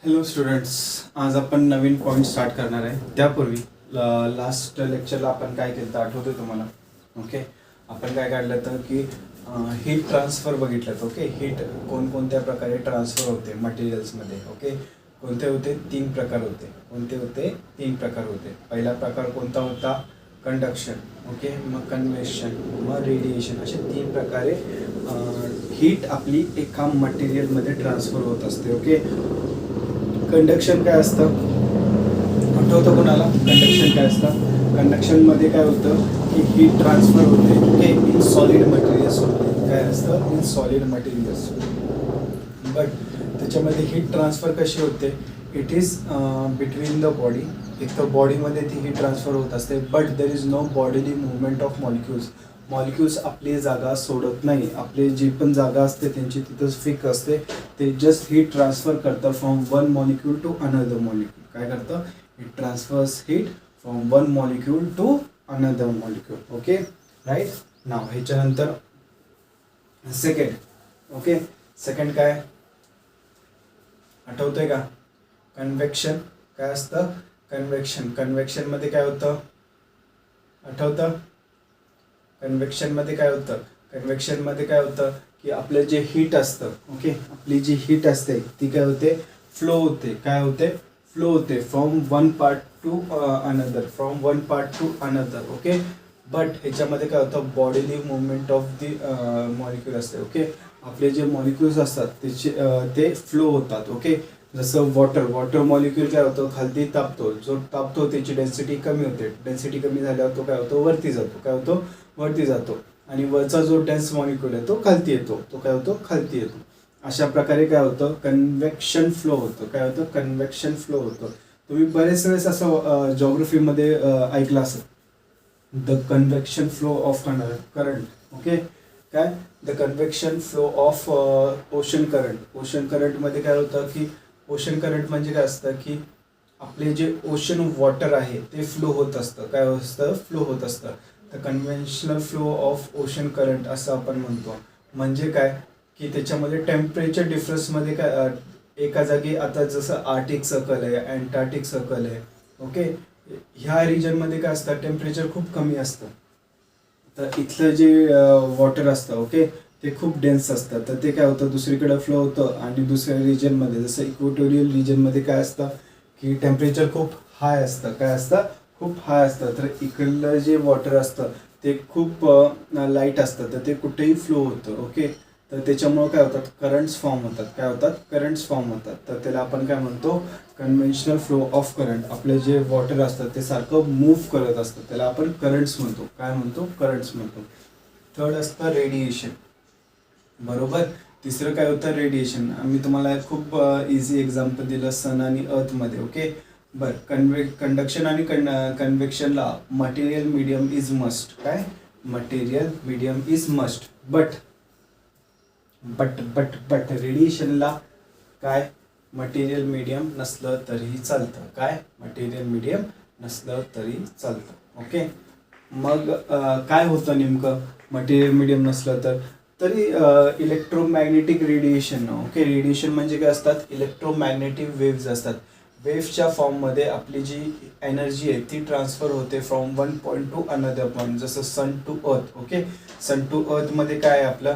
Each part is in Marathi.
हॅलो स्टुडंट्स, आज आपण नवीन पॉईंट स्टार्ट करणार आहे. त्यापूर्वी लास्ट लेक्चरला आपण काय केलं तर आठवतं तुम्हाला? ओके, आपण काय काढलं तर की हीट ट्रान्सफर बघितलं. ओके, हीट कोणकोणत्या प्रकारे ट्रान्सफर होते मटेरियल्समध्ये. ओके, कोणते होते? 3 प्रकार होते. कोणते होते? 3 प्रकार होते. पहिला प्रकार कोणता होता? कंडक्शन. ओके, मग कन्व्हेक्शन, मग रेडिएशन. असे 3 प्रकारे हीट आपली एका मटेरियलमध्ये ट्रान्सफर होत असते. ओके, कंडक्शन काय असतं आठवतं कोणाला? कंडक्शन काय असतं? कंडक्शनमध्ये काय होतं की हीट ट्रान्सफर होते. ओके, इन सॉलिड मटेरियल्स होते. काय असतं? In solid materials. बट त्याच्यामध्ये हीट ट्रान्सफर कशी होते? It is between the body. एक तर बॉडीमध्ये ती हीट ट्रान्सफर होत असते, but there is no bodily movement of molecules. Molecules आपली जागा सोडत नाही. आपली जी पण जागा असते त्यांची तिथंच फिक्स असते. ते जस्ट हीट ट्रान्सफर करतं from one molecule to another molecule. काय करतं? It transfers heat from one molecule to another molecule. Okay, right. Now ह्याच्यानंतर सेकंड. ओके, सेकंड काय आठवतंय का? कन्व्हेक्शन. काय असतं? कन्व्हेक्शन. कन्व्हेक्शनमध्ये काय होतं आठवतं? कन्व्हेक्शनमध्ये काय होतं? कन्व्हेक्शनमध्ये काय होतं की आपलं जे हीट असतं, ओके, आपली जी हीट असते ती काय होते? फ्लो होते. काय होते? फ्लो होते from one part two another. From one part two another. Okay, but ह्याच्यामध्ये काय होतं? Bodily movement of the molecule असते. ओके, आपले जे मॉलिक्युल्स असतात त्याचे ते फ्लो होतात. ओके, जसं वॉटर मॉलिक्यूल काय होतं? खालती तापतो. जो तापतो त्याची डेन्सिटी कमी होते. डेन्सिटी कमी झाल्यावर तो काय होतो? वरती जातो. काय होतो? वरती जातो. आणि वरचा जो डेन्स मॉलिक्यूल आहे तो खालती येतो. तो काय होतो? खालती येतो. अशा प्रकारे काय होतं? कन्व्हेक्शन फ्लो होतं. काय होतं? कन्व्हेक्शन फ्लो होतं. तुम्ही बरेच वेळेस असं जॉग्रफीमध्ये ऐकलं असेल, the convection flow of current. Okay, काय? The convection flow of ocean current. Ocean करंटमध्ये काय होतं की ओशन करंट म्हणजे काय असतं की आपले जे ओशन वॉटर आहे ते फ्लो होत असतं. काय असतं? फ्लो होत असतं. The conventional flow of ocean current असं आपण म्हणतो. म्हणजे काय की त्याच्यामध्ये टेम्परेचर डिफरन्समध्ये काय एका जागी आता जसं आर्टिक सर्कल आहे, अँटार्क्टिक सर्कल आहे. ओके, ह्या रिजनमध्ये काय असतं? टेम्परेचर खूप कमी असतं. तर इथलं जे वॉटर असतं, ओके, ते खूप डेन्स असतं. तर ते काय होतं? दुसरीकडे फ्लो होतं. आणि दुसऱ्या रिजनमध्ये जसं इक्वेटोरियल रिजनमध्ये काय असतं की टेम्परेचर खूप हाय असतं. काय असतं? खूप हाय असतं. तर इकडलं जे वॉटर असतं ते खूप लाईट असतं. तर ते कुठेही फ्लो होतं. ओके, तर त्याच्यामुळं काय होतात? करंट्स फॉर्म होतात. काय होतात? करंट्स फॉर्म होतात. तर त्याला आपण काय म्हणतो? Conventional flow of current. आपले जे वॉटर असतं ते सारखं मूव्ह करत असतं. त्याला आपण करंट्स म्हणतो. काय म्हणतो? करंट्स म्हणतो. थर्ड असतं रेडिएशन. बरोबर. तिसरं काय होतं? रेडिएशन. मी तुम्हाला खूप इझी एक्झाम्पल दिलं, सन आणि अर्थमध्ये. ओके, बरं. कंडक्शन आणि कन्व्हेक्शनला मटेरियल मीडियम इज मस्ट. काय? Material medium is must. But रेडिएशनला काय? मटेरियल मीडियम नसलं तरीही चालतं. काय? मटेरियल मीडियम नसलं तरी चालतं. ओके, मग काय होतं नेमकं मटेरियल मीडियम नसलं तर? तरी इलेक्ट्रोमॅग्नेटिक रेडिएशन. ओके, रेडिएशन म्हणजे काय असतात? इलेक्ट्रोमॅग्नेटिक वेव्ज असतात. वेव्सच्या फॉर्ममध्ये आपली जी एनर्जी आहे ती ट्रान्सफर होते from one point to another point. जसं sun to earth. Okay, sun to अर्थमध्ये काय आहे आपलं?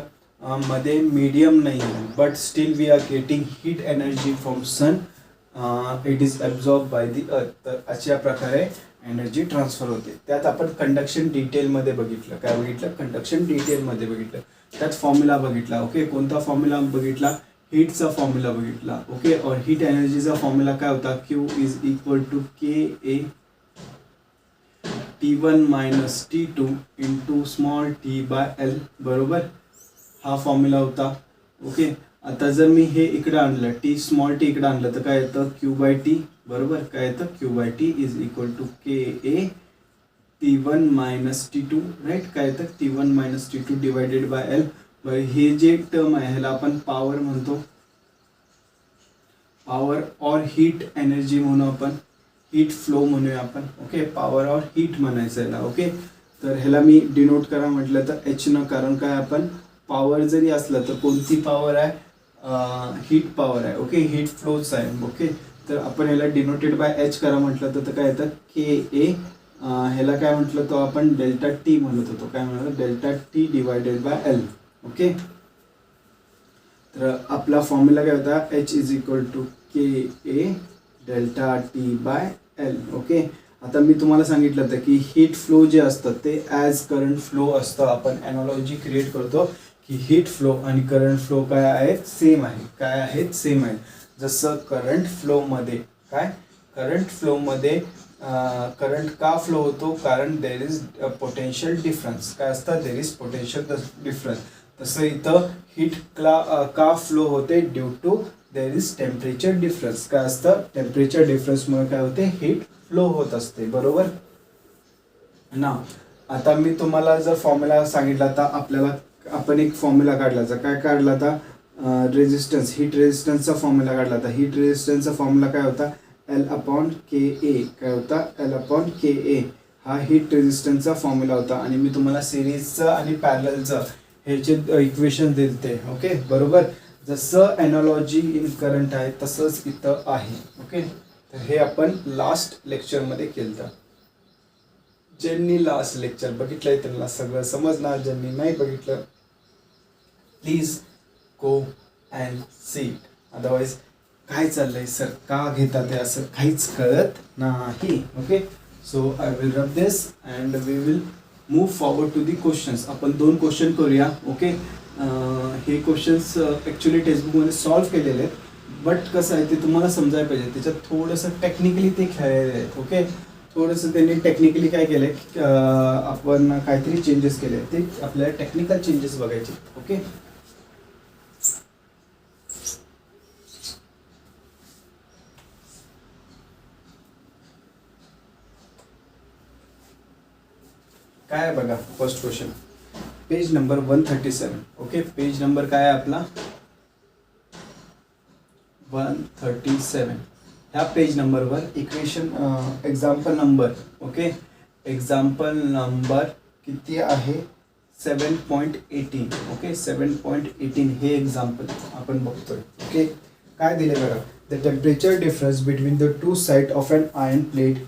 मध्ये मीडियम नाही आहे, but still we are getting heat energy from sun. It is absorb by the earth. तर अशा प्रकारे एनर्जी ट्रान्सफर होते. त्यात आपण कंडक्शन डिटेलमध्ये बघितलं. काय बघितलं? कंडक्शन डिटेलमध्ये बघितलं. त्यात फॉर्म्युला बघितला. ओके, कोणता फॉर्म्युला बघितला? हीटचा फॉर्म्युला बघितला. ओके, और हीट एनर्जीचा फॉर्म्युला काय होता? Q is equal to K A T1 minus T2 into small T by L. बरोबर, हा फॉर्म्युला होता. ओके, आता जर मी हे इकडे आणलं, टी स्मॉल टी इकडे आणलं तर काय येतं? Q by T. बरोबर, काय येतं? Q by T is equal to K A T1 minus T2. Right, काय येतं? T1 minus T2 divided by L. बरं, हे जे टर्म आहे ह्याला आपण पॉवर म्हणतो. पॉवर और हीट एनर्जी म्हणू आपण. हीट फ्लो म्हणूया आपण. ओके, पॉवर और हीट म्हणायचं याला. ओके, तर ह्याला मी डिनोट करा म्हटलं तर एच न. कारण काय? आपण पॉवर जरी असलं तर कोणती पॉवर आहे? हीट पॉवर आहे. ओके, हीट फ्लोच आहे. ओके, तर आपण याला डिनोटेड बाय एच करा म्हटलं तर काय येतं के ए. ह्याला काय म्हटलं तो आपण डेल्टा टी म्हणत होतो. काय म्हणतो delta T divided by L. Okay, तर आपला फॉर्म्युला काय होता H is equal to K A delta T by L. Okay, आता मी तुम्हाला सांगितलं होतं की हीट फ्लो जे असतं ते ॲज करंट फ्लो असतं. आपण ॲनॉलॉजी क्रिएट करतो की हीट फ्लो आणि करंट फ्लो काय आहेत सेम आहे. काय आहेत सेम आहे. जसं करंट फ्लोमध्ये करंट फ्लोमध्ये करंट का फ्लो होतो कारण देर इज पोटेन्शियल डिफरन्स. काय असतं देर इज पोटेन्शियल डिफरन्स. तसं इथं हीट का फ्लो होते due to there is temperature difference. काय असतं टेम्परेचर डिफरन्समुळे काय होते हीट फ्लो होत असते. बरोबर ना. आता मी तुम्हाला जर फॉर्म्युला सांगितला तर आपल्याला आपण एक फॉर्म्युला काढला तर काय काढला होता रेजिस्टन्स हीट रेजिस्टन्सचा फॉर्म्युला काढला होता. हीट रेजिस्टन्सचा फॉर्म्युला काय होता एल अपॉन के ए. काय होता एल अपॉन के ए. हा हीट रेजिस्टन्सचा फॉर्म्युला होता आणि मी तुम्हाला सिरीजचं आणि पॅरललचं ह्याचे इक्वेशन दिलते. ओके, बरोबर. जसं ॲनॉलॉजी इन करंट आहे तसंच इथं आहे. ओके, तर हे आपण लास्ट लेक्चरमध्ये केलं. ज्यांनी लास्ट लेक्चर बघितलंय त्यांना सगळं समजणार. ज्यांनी नाही बघितलं please go and see it. Otherwise काय चाललंय सर का घेतात ते असं काहीच कळत नाही. Okay, so I will rub this and we will move forward to the questions. आपण 2 क्वेश्चन करूया. ओके, हे क्वेश्चन्स ॲक्च्युली टेक्स्टबुकमध्ये सॉल्व केलेले आहेत बट कसं आहे ते तुम्हाला समजायला पाहिजे. त्याच्यात थोडंसं टेक्निकली ते खेळलेले आहेत. ओके, थोडंसं त्यांनी टेक्निकली काय केलं आहे आपण काहीतरी चेंजेस केले ते आपल्याला टेक्निकल चेंजेस बघायचे. ओके, काय आहे बघा first question page number 137. Okay, page number काय आहे आपला 137. ह्या पेज नंबरवर equation example number. Okay, example number किती आहे 7.18. ओके, 7.18 हे एक्झाम्पल आपण बघतोय. ओके, काय दिले बघा the temperature difference between the two side of an iron plate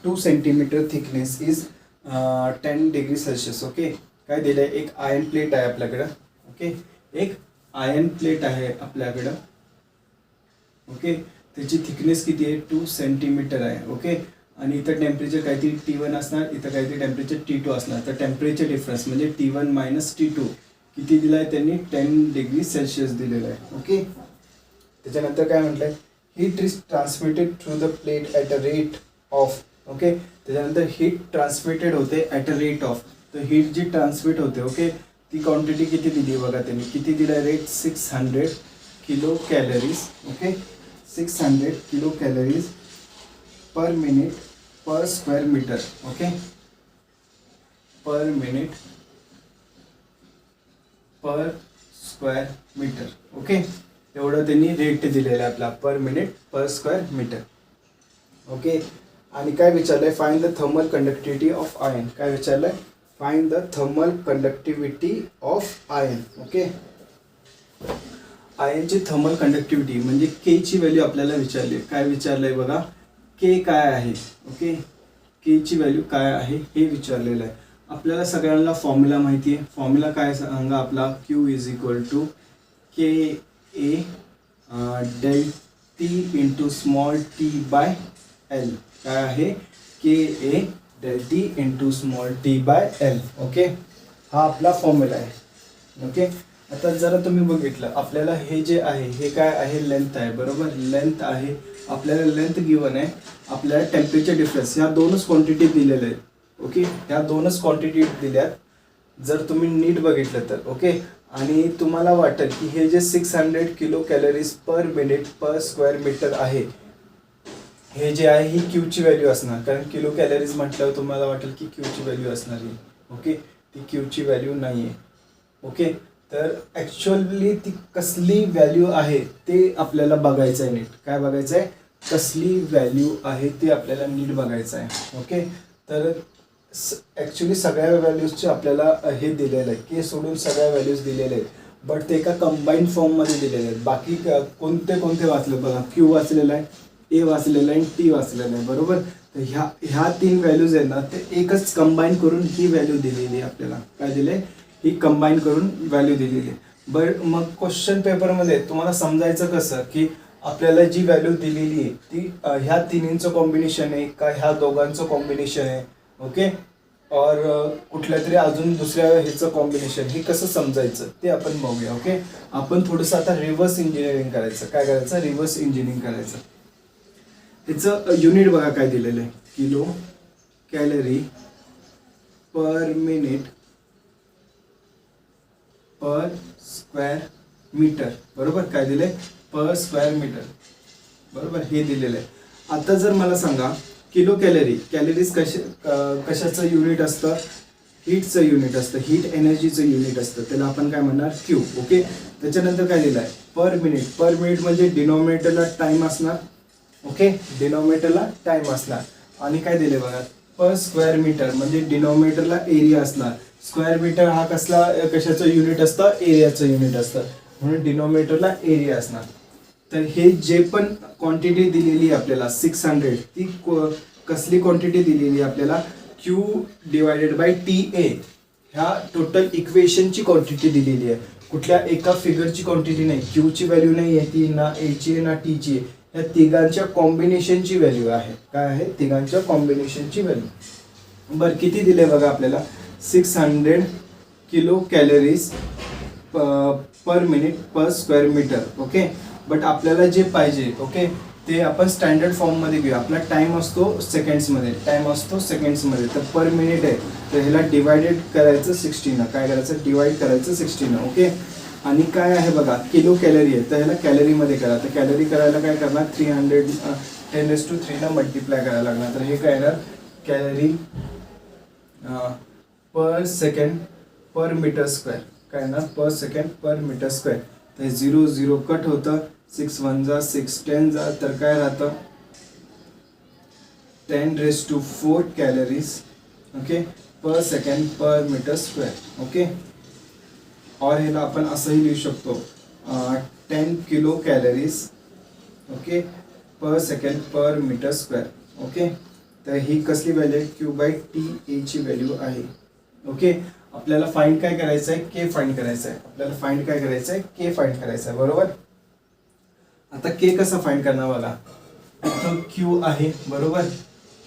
2 centimetre thickness is 10 degree Celsius. Okay, काय दिलं आहे एक आयर्न प्लेट आहे आपल्याकडं. ओके, एक आयर्न प्लेट आहे आपल्याकडं. ओके, त्याची थिकनेस किती आहे 2 सेंटीमीटर आहे. ओके, आणि इथं टेम्परेचर काहीतरी T1 असणार, इथं काहीतरी टेम्परेचर T2 असणार. तर टेम्परेचर डिफरन्स म्हणजे T1 मायनस T2 किती दिला आहे त्यांनी 10 डिग्री सेल्सिअस दिलेलं आहे. ओके, त्याच्यानंतर काय म्हटलंय heat is transmitted through the plate at a rate of. Okay, त्याच्यानंतर हीट ट्रान्समिटेड होते ॲट अ रेट ऑफ. तर हीट जी ट्रान्समिट होते ओके ती क्वांटिटी किती दिली बघा त्यांनी किती दिला rate 600 kilo calories. Okay, 600 kilo calories per minute per square metre. Okay, per minute per square metre. Okay, एवढं त्यांनी रेट दिलेलं आहे आपला per minute per square metre. Okay, आणि काय विचारलंय find the thermal conductivity of iron. काय विचारलंय find the thermal conductivity of iron. Okay, आयर्नची थर्मल कंडक्टिव्हिटी म्हणजे के ची व्हॅल्यू आपल्याला विचारली. काय विचारलंय बघा के काय आहे. ओके, के ची व्हॅल्यू काय आहे हे विचारलेलं आहे. आपल्याला सगळ्यांना फॉर्म्युला माहिती आहे. फॉर्म्युला काय सांगा आपला Q is equal to K A del T into small T by L. काय आहे K A del T into small T by L. Okay, हा आपला फॉर्म्युला आहे. ओके, आता जरा तुम्ही बघितलं आपल्याला हे जे आहे हे काय आहे लेंथ आहे. बरोबर, लेंथ आहे आपल्याला लेंथ गिवन आहे. आपल्याला टेम्परेचर डिफरन्स ह्या दोनच क्वांटिटी दिलेल्या आहेत. ओके, ह्या दोनच क्वांटिटी दिल्यात जर तुम्ही नीट बघितलं तर. ओके, आणि तुम्हाला वाटेल की हे जे 600 kilo calories per minute per square metre आहे हे जे आहे ही क्यूची व्हॅल्यू असणार कारण किलो कॅलरीज म्हटल्यावर तुम्हाला वाटेल की क्यूची व्हॅल्यू असणार आहे. ओके, ती क्यूची व्हॅल्यू नाही आहे. ओके, तर ॲक्च्युअली ती कसली व्हॅल्यू आहे ते आपल्याला बघायचं आहे नीट. काय बघायचं आहे कसली व्हॅल्यू आहे ते आपल्याला नीट बघायचं आहे. ओके, तर ॲक्च्युली सगळ्या व्हॅल्यूजचे आपल्याला हे दिलेलं आहे के सोडून सगळ्या व्हॅल्यूज दिलेले आहेत बट ते एका कंबाईंड फॉर्ममध्ये दिलेले आहेत. बाकी कोणते कोणते वाचले बघा, क्यू वाचलेला आहे, ए वाचलेला आहे, टी वाचलेला आहे, बरोबर. तर ह्या 3 व्हॅल्यूज आहेत ना, ते एकच कंबाईन करून ही व्हॅल्यू दिलेली आहे आपल्याला. काय दिले? ही कंबाईन करून व्हॅल्यू दिलेली आहे. बरं, मग क्वेश्चन पेपरमध्ये तुम्हाला समजायचं कसं की आपल्याला जी व्हॅल्यू दिलेली आहे ती ह्या तिन्हींचं कॉम्बिनेशन आहे का ह्या दोघांचं कॉम्बिनेशन आहे, ओके, और कुठल्या तरी अजून दुसऱ्या ह्याचं कॉम्बिनेशन, हे कसं समजायचं ते आपण बघूया. ओके, आपण थोडंसं आता रिव्हर्स इंजिनिअरिंग करायचं. काय करायचं? रिव्हर्स इंजिनिअरिंग करायचं. ह्याचं युनिट बघा काय दिलेलं आहे, kilo calorie per minute per square metre, बरोबर. काय दिले? पर स्क्वेअर मीटर, बरोबर, हे दिलेलं आहे. आता जर मला सांगा किलो कॅलरीज कशाचं युनिट असतं? हीटचं युनिट असतं, हीट एनर्जीचं युनिट असतं, त्याला आपण काय म्हणणार? क्यू. ओके, त्याच्यानंतर काय दिलं आहे? पर मिनिट म्हणजे डिनॉमिनेटरला टाइम असणार. ओके, डिनॉमिनेटरला टाइम असणार. आणि काय दिले बघा? पर स्क्वेअर मीटर म्हणजे डिनॉमिनेटरला एरिया असणार. स्क्वेअर मीटर हा कशाचं युनिट असतं? एरियाचं युनिट असतं, म्हणून डिनॉमिनेटरला एरिया असणार. तर हे जे पण क्वांटिटी दिलेली आहे आपल्याला 600, ती कसली क्वांटिटी दिलेली आहे आपल्याला? Q divided by T A, ह्या टोटल इक्वेशनची क्वांटिटी दिलेली आहे. कुठल्या एका फिगरची क्वांटिटी नाही. क्यूची व्हॅल्यू नाही आहे ती, ना एची आहे ना टीची आहे. या तिघांच्या कॉम्बिनेशनची व्हॅल्यू आहे. काय आहे? तिघांच्या कॉम्बिनेशनची व्हॅल्यू. बरं, किती दिले बघा आपल्याला? 600 kilo calories per minute per square metre. Okay, but आपल्याला जे पाहिजे, ओके, ते आपण स्टँडर्ड फॉर्ममध्ये घेऊया. आपला टाइम असतो सेकंड्समध्ये, तर पर मिनिट आहे, तर ह्याला डिवायडेड करायचं 60 न. काय करायचं? डिवाइड करायचं 60 न. ओके, आणि काय आहे बघा? किलो कॅलरी आहे, तर ह्याला कॅलरीमध्ये करा. तर कॅलरी करायला काय करणार? 10³ ला मल्टिप्लाय करायला लागणार. तर हे काय येणार? कॅलरी पर सेकंड पर मीटर स्क्वेअर. काय येणार? पर सेकंड पर मीटर स्क्वेअर. तर 0 0 कट होतं, 6 1 जा 6, 10 जा, तर काय राहतं? 10⁴ कॅलरीज, ओके, पर सेकंड पर मीटर स्क्वेअर. ओके, और ह्याला आपण असंही लिहू शकतो 10 किलो कॅलरीज, ओके, पर सेकंड पर मीटर स्क्वेअर. ओके, तर ही कसली व्हॅल्यू आहे? क्यू बाय टी एची व्हॅल्यू आहे. ओके, आपल्याला फाइंड काय करायचं आहे? के फाइंड करायचं आहे. के फाइंड करायचं आहे, बरोबर. आता के कसं फाइंड करणार बघा? इथं क्यू आहे, बरोबर.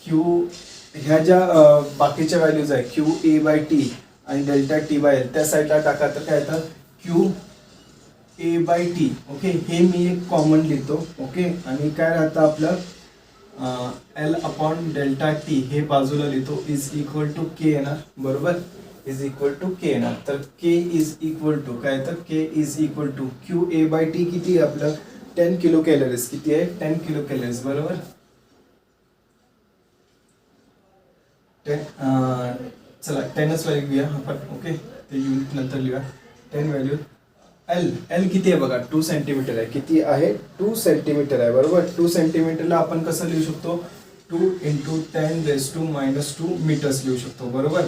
क्यू ह्या ज्या बाकीच्या व्हॅल्यूज आहे, क्यू ए बाय टी आणि डेल्टा टी बाय एल, त्या साईडला टाका. तर काय येतं? Q A by T. Okay, हे मी एक कॉमन लिहितो. ओके, आणि काय राहतं आपलं? एल अपॉन डेल्टा टी हे बाजूला लिहितो, इज इक्वल टू के येणार, बरोबर. इज इक्वल टू के येणार. तर के इज इक्वल टू काय? तर K is equal to Q A by T किती आहे आपलं? 10 किलो कॅलरीज. किती आहे? 10 किलो कॅलरीज, बरोबर. 10 चला 10च व्हॅल्यू घेऊया आपण. ओके, ते युनिट नंतर लिहूया. 10 व्हॅल्यू. एल किती आहे बघा? 2 सेंटीमीटर आहे. किती आहे? 2 सेंटीमीटर आहे, बरोबर. 2 सेंटीमीटरला आपण कसं लिहू शकतो? 2 × 10⁻² मीटर्स लिहू शकतो, बरोबर.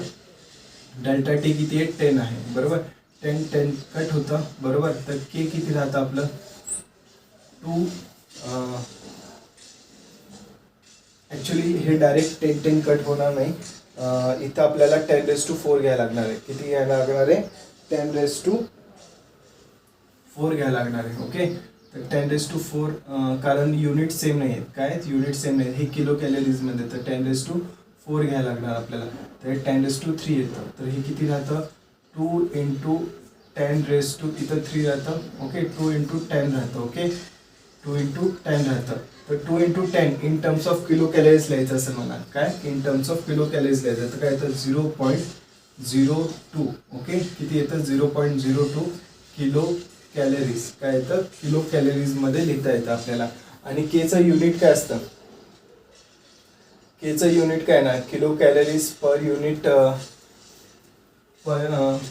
डेल्टा टी किती आहे? 10 आहे, बरोबर. 10 कट होतं, बरोबर. तर के किती राहतं आपलं? 2. ॲक्च्युली हे डायरेक्ट 10 कट होणार नाही. इथं आपल्याला 10⁴ घ्यायला लागणार आहे. किती घ्यायला लागणार आहे? 10⁴ घ्यायला लागणार आहे. ओके, तर 10⁴, कारण युनिट सेम नाही आहेत. काय? युनिट सेम नाही, हे किलो कॅलरीजमध्ये. तर 10⁴ घ्यायला लागणार आपल्याला. तर 10�3 येतं. तर हे किती राहतं? 2 × 10⁻, इथं 3 राहतं. ओके, 2 × 10 राहतं. ओके, 2 × 10 राहतं. तर 2 × 10 in terms of kilo calories लिहायचं असेल मला. काय? In terms of kilo calories लिहायचं. तर काय येतं? 0.02. ओके, किती येतं? 0.02 किलो कॅलरीज. काय येतं? किलो कॅलरीजमध्ये लिहिता येतं आपल्याला. आणि केचं युनिट काय असतं? केचं युनिट काय ना? Kilo calories per unit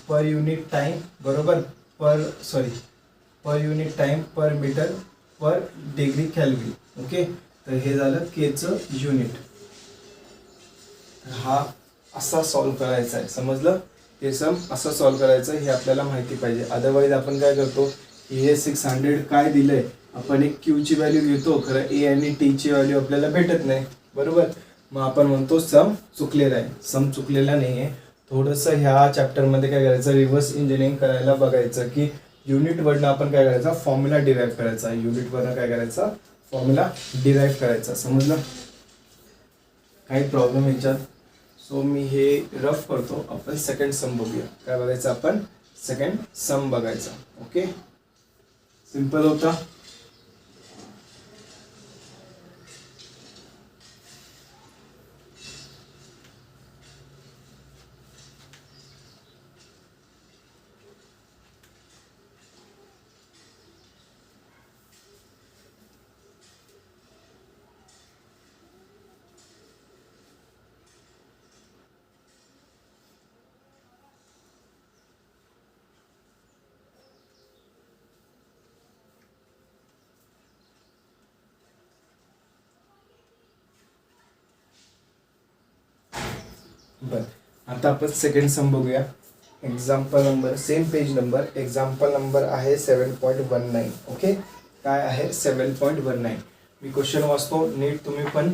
per unit time, बरोबर. पर युनिट टाइम पर मीटर पर डिग्री केल्विन. ओके, तर हे झालं केचं युनिट. हा असा सॉल्व करायचा आहे, समजलं? हे सम असं सॉल्व करायचं हे आपल्याला माहिती पाहिजे. अदरवाईज आपण काय करतो, हे 600 काय दिलंय, आपण एक क्यूची व्हॅल्यू घेतो, खरं ए आणि टीची व्हॅल्यू आपल्याला भेटत नाही, बरोबर. मग आपण म्हणतो सम चुकलेला आहे. सम चुकलेला नाही आहे. थोडंसं ह्या चॅप्टरमध्ये काय करायचं, रिव्हर्स इंजिनिअरिंग करायला बघायचं की युनिटवरनं आपण काय करायचा, फॉर्म्युला डिराईव्ह करायचा. युनिटवरनं काय करायचा, फॉर्म्युला डिराईव्ह करायचा. समजलं, काही प्रॉब्लेम याच्यात. सो मी हे रफ करतो. आपण सेकंड सम बघूया. काय बघायचं, आपण सेकंड सम बघायचा. ओके, सिंपल होता. बरं, आता आपण सेकंड सम बघूया. Example number, same page number, example number आहे 7.19. ओके, काय आहे 7.19. मी क्वेश्चन वाचतो, नीट तुम्ही पण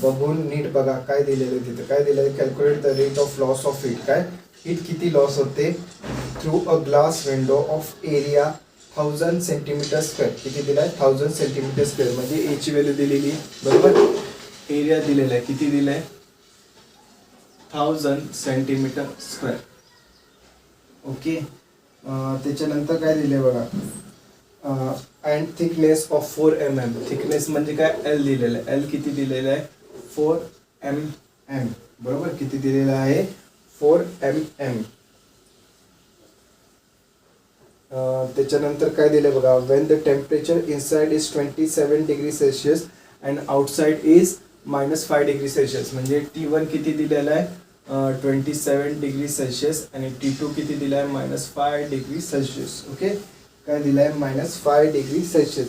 बघून नीट बघा काय दिलेलं आहे तिथे. काय दिलं आहे, calculate the rate of loss of heat. काय हीट किती लॉस होते through a glass window of area 1000 centimetre square. किती दिला आहे, 1000 सेंटीमीटर स्क्वेअर. म्हणजे एची व्हॅल्यू दिलेली, बरोबर. एरिया दिलेला आहे, किती दिलं आहे, 1000 सेंटीमीटर स्क्वेअर. ओके, त्याच्यानंतर काय दिले बघा, and thickness of 4 mm. Thickness म्हणजे काय, एल दिलेलं आहे. एल किती दिलेलं आहे, 4 mm, बरोबर. किती दिलेलं आहे, 4 mm. त्याच्यानंतर काय दिलं बघा, Wien the temperature inside is 27 degree Celsius and outside is -5 degree Celsius. म्हणजे T1 किती दिलेला आहे, 27 डिग्री सेल्सिअस आणि T2 किती दिला आहे, -5 डिग्री सेल्सिअस. ओके, काय दिलं आहे, -5 degree Celsius.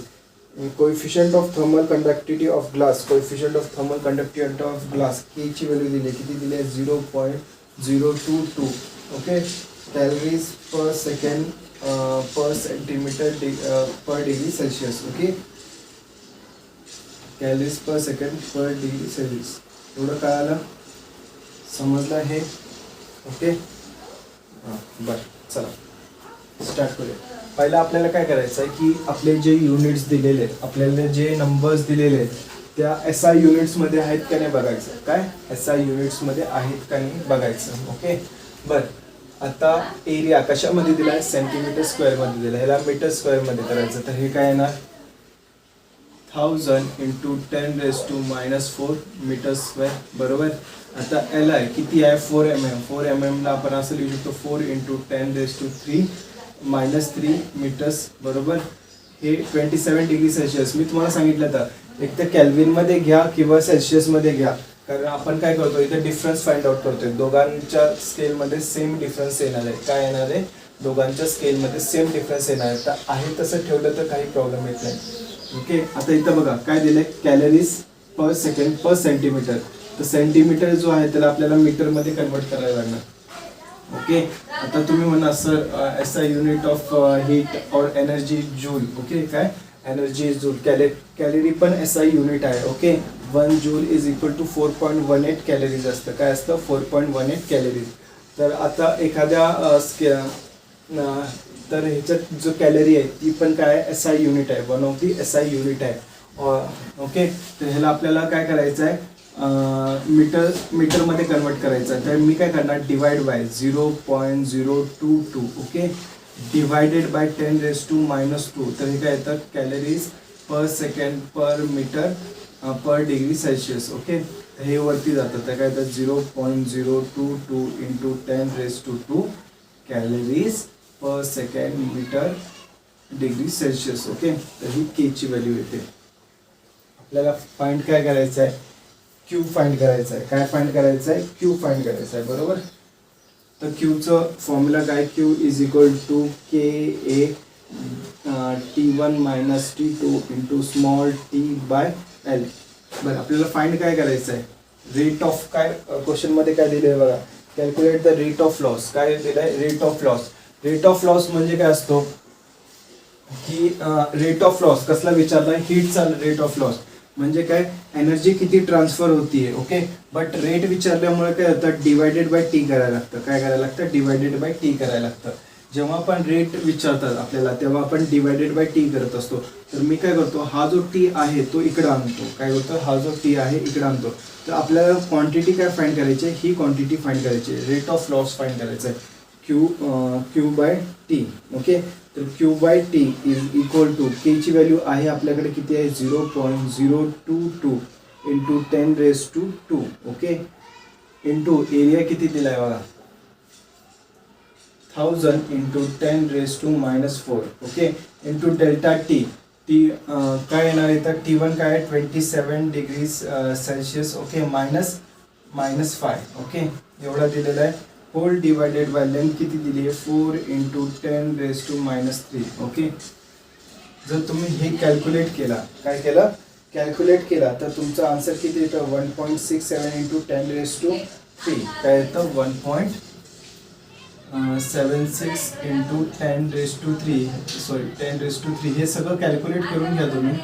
Coefficient of thermal conductivity of glass. Coefficient of thermal conductivity of glass K ची व्हॅल्यू दिली, किती दिली आहे, 0.022. Okay, calories per second per centimetre per degree Celsius. Okay, calories per second per degree Celsius. एवढं काय आलं, समजलं आहे. ओके, बरं, चला स्टार्ट करूया. पहिला आपल्याला काय करायचं आहे की आपले जे युनिट्स दिलेले आहेत, आपल्याला जे नंबर्स दिलेले आहेत त्या SI युनिट्समध्ये आहेत का नाही बघायचं. काय SI युनिट्समध्ये आहेत का नाही बघायचं. ओके, बरं. आता एरिया कशामध्ये दिला आहे, सेंटीमीटर स्क्वेअरमध्ये दिला. ह्याला मीटर स्क्वेअरमध्ये करायचं, तर हे काय येणार, 1000 × 10⁻⁻4 मीटर स्क्वेअर, बरोबर. आता एल आहे किती आहे, 4 mm. 4 mm ला आपण असं लिहू शकतो 4 × 10⁻³ मीटर्स, बरोबर. हे 27 डिग्री सेल्सिअस. मी तुम्हाला सांगितलं तर एक तर कॅल्व्हिनमध्ये घ्या किंवा सेल्सिअसमध्ये घ्या, कारण आपण काय करतो इथे डिफरन्स फाइंड आउट करतोय. दोघांच्या स्केलमध्ये सेम डिफरन्स येणार आहे. काय येणार आहे, दोघांच्या स्केलमध्ये सेम डिफरन्स येणार आहे. तर आहे तसं ठेवलं तर काही प्रॉब्लेम येत नाही. ओके, आता इथं बघा काय दिलंय, calories per second per centimetre. तर सेंटीमीटर जो आहे त्याला आपल्याला मीटरमध्ये कन्वर्ट करायला लागणार. ओके, आता तुम्ही म्हणा sir SI unit of heat और एनर्जी जूल. ओके, काय एनर्जी जूल. कॅलरी पण SI युनिट आहे. Okay, 1 joule is equal to 4.18 calories असतं. काय असतं, 4.18 कॅलरीज. तर आता एखाद्या तर ह्याच्यात जो कॅलरी आहे ती पण काय SI युनिट आहे, one of the SI unit आहे. ओके, तर ह्याला आपल्याला काय करायचं आहे, मीटरमध्ये कन्वर्ट करायचं आहे. तर मी काय करणार, divide by 0.022. Okay, divided by 10⁻². तर हे काय येतं, कॅलरीज पर सेकंड पर मीटर पर डिग्री सेल्सिअस. ओके, तर हे वरती जातं. तर काय येतं 0.022 × 10⁻² calories per second metre degree Celsius. Okay, तर ही के ची व्हॅल्यू येते. आपल्याला फाइंड काय करायचं आहे, क्यू फाइंड करायचं आहे. काय फाइंड करायचं आहे, क्यू फाइंड करायचं आहे, बरोबर. तर क्यूचं फॉर्म्युला काय, Q is equal to KA T1 - T2 × small t by L. बरं, आपल्याला फाइंड काय करायचं आहे, रेट ऑफ, काय क्वेश्चनमध्ये काय दिलं आहे बघा, calculate the rate of loss. काय दिलंय? Rate of loss. Rate of loss म्हणजे काय असतो की रेट ऑफ लॉस कसला विचारलाय? हीटचा रेट ऑफ लॉस म्हणजे काय? एनर्जी किती ट्रान्सफर होतीये. ओके, बट रेट विचारल्यामुळे काय होतं? डिवायडेड बाय टी करायला लागतं. काय करायला लागतं? डिवायडेड बाय टी करायला लागतं. जेव्हा आपण रेट विचारतात आपल्याला तेव्हा आपण डिवायडेड बाय टी करत असतो. तर मी काय करतो? हा जो टी आहे तो इकडे आणतो. काय होतं? हा जो टी आहे इकडे आणतो. तर आपल्याला क्वांटिटी काय फाइंड करायची आहे? ही क्वांटिटी फाइंड करायची आहे. रेट ऑफ लॉस फाइंड करायचं आहे. Q by T. ओके, तर Q by T is equal to केची व्हॅल्यू आहे आपल्याकडे किती आहे? 0.022 इंटू 10⁻². ओके, इंटू एरिया किती दिला आहे बघा? 1000 into 10⁻⁻4. Okay, into delta T. T काय येणार आहे? तर T1 काय आहे? 27 डिग्रीज सेल्सिअस. ओके, -5. ओके, एवढा दिलेला आहे. होल डिवायडेड बाय लेंथ किती दिली आहे? 4 इंटू 10⁻³ ओके, जर तुम्ही हे कॅल्क्युलेट केला, काय केलं? कॅल्क्युलेट केला तर तुमचा आन्सर किती येतं? 1.67 इंटू 10⁻³ काय येतं? 1.76 इंटू 10⁻³ हे सगळं कॅल्क्युलेट करून घ्या तुम्ही.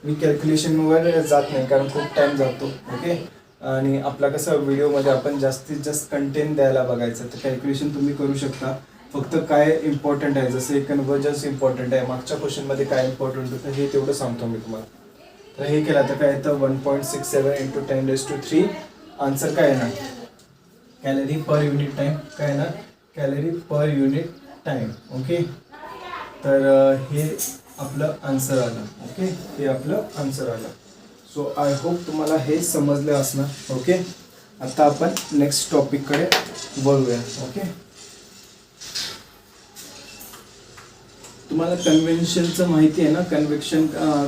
मी कॅल्क्युलेशनवर जात नाही कारण खूप टाईम जातो. ओके, आणि आपला कसं व्हिडिओमध्ये आपण जास्तीत जास्त कंटेंट द्यायला बघायचं, तर कॅल्क्युलेशन तुम्ही करू शकता. फक्त काय इम्पॉर्टंट आहे, जसं कन्वर्जन्स इम्पॉर्टंट आहे, मागच्या क्वेश्चनमध्ये काय इम्पॉर्टंट होतं हे तेवढं सांगतो मी तुम्हाला. तर हे केलं तर काय येतं? 1.67 इंटू 10⁻³ आन्सर काय येणार? Calorie per unit time. काय येणार? Calorie per unit time. Okay, तर हे आपलं आन्सर आलं. ओके, हे आपलं आन्सर आलं. सो आय होप तुम्हाला हे समजलं असणार. ओके, आता आपण नेक्स्ट टॉपिककडे वळूया. ओके, तुम्हाला कन्व्हेन्शनचं माहिती आहे ना? कन्व्हेक्शन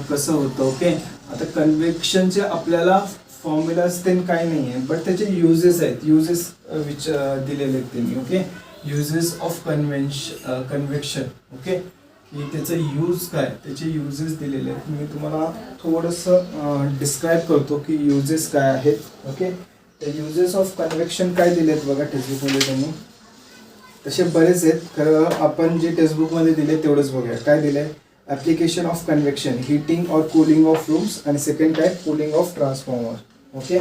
कसं होतं? ओके, आता कन्व्हेक्शनचे आपल्याला फॉर्म्युलाज ते काही नाही आहे, बट त्याचे युजेस आहेत. युजेस दिलेले आहेत त्यांनी. Okay, uses of convection. Okay, की त्याचं यूज काय, त्याचे युजेस दिलेले आहेत. मी तुम्हाला थोडंसं डिस्क्राईब करतो की युजेस काय आहेत. ओके, तर युजेस ऑफ कन्व्हेक्शन काय दिले आहेत बघा टेक्स्टबुकमध्ये त्यांनी. तसे बरेच आहेत, खरं आपण जे टेक्स्टबुकमध्ये दिले तेवढंच बघूया. काय दिलं आहे? ॲप्लिकेशन ऑफ कन्व्हेक्शन, हीटिंग और कूलिंग ऑफ रूम्स, आणि सेकंड काय? Cooling of transformer. ओके,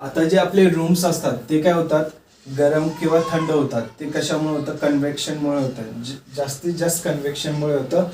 आता जे आपले रूम्स असतात ते काय होतात? गरम किंवा थंड होतात. ते कशामुळे होतं? कन्व्हेक्शनमुळे होतं. जास्तीत जास्त कन्व्हेक्शनमुळे होतं.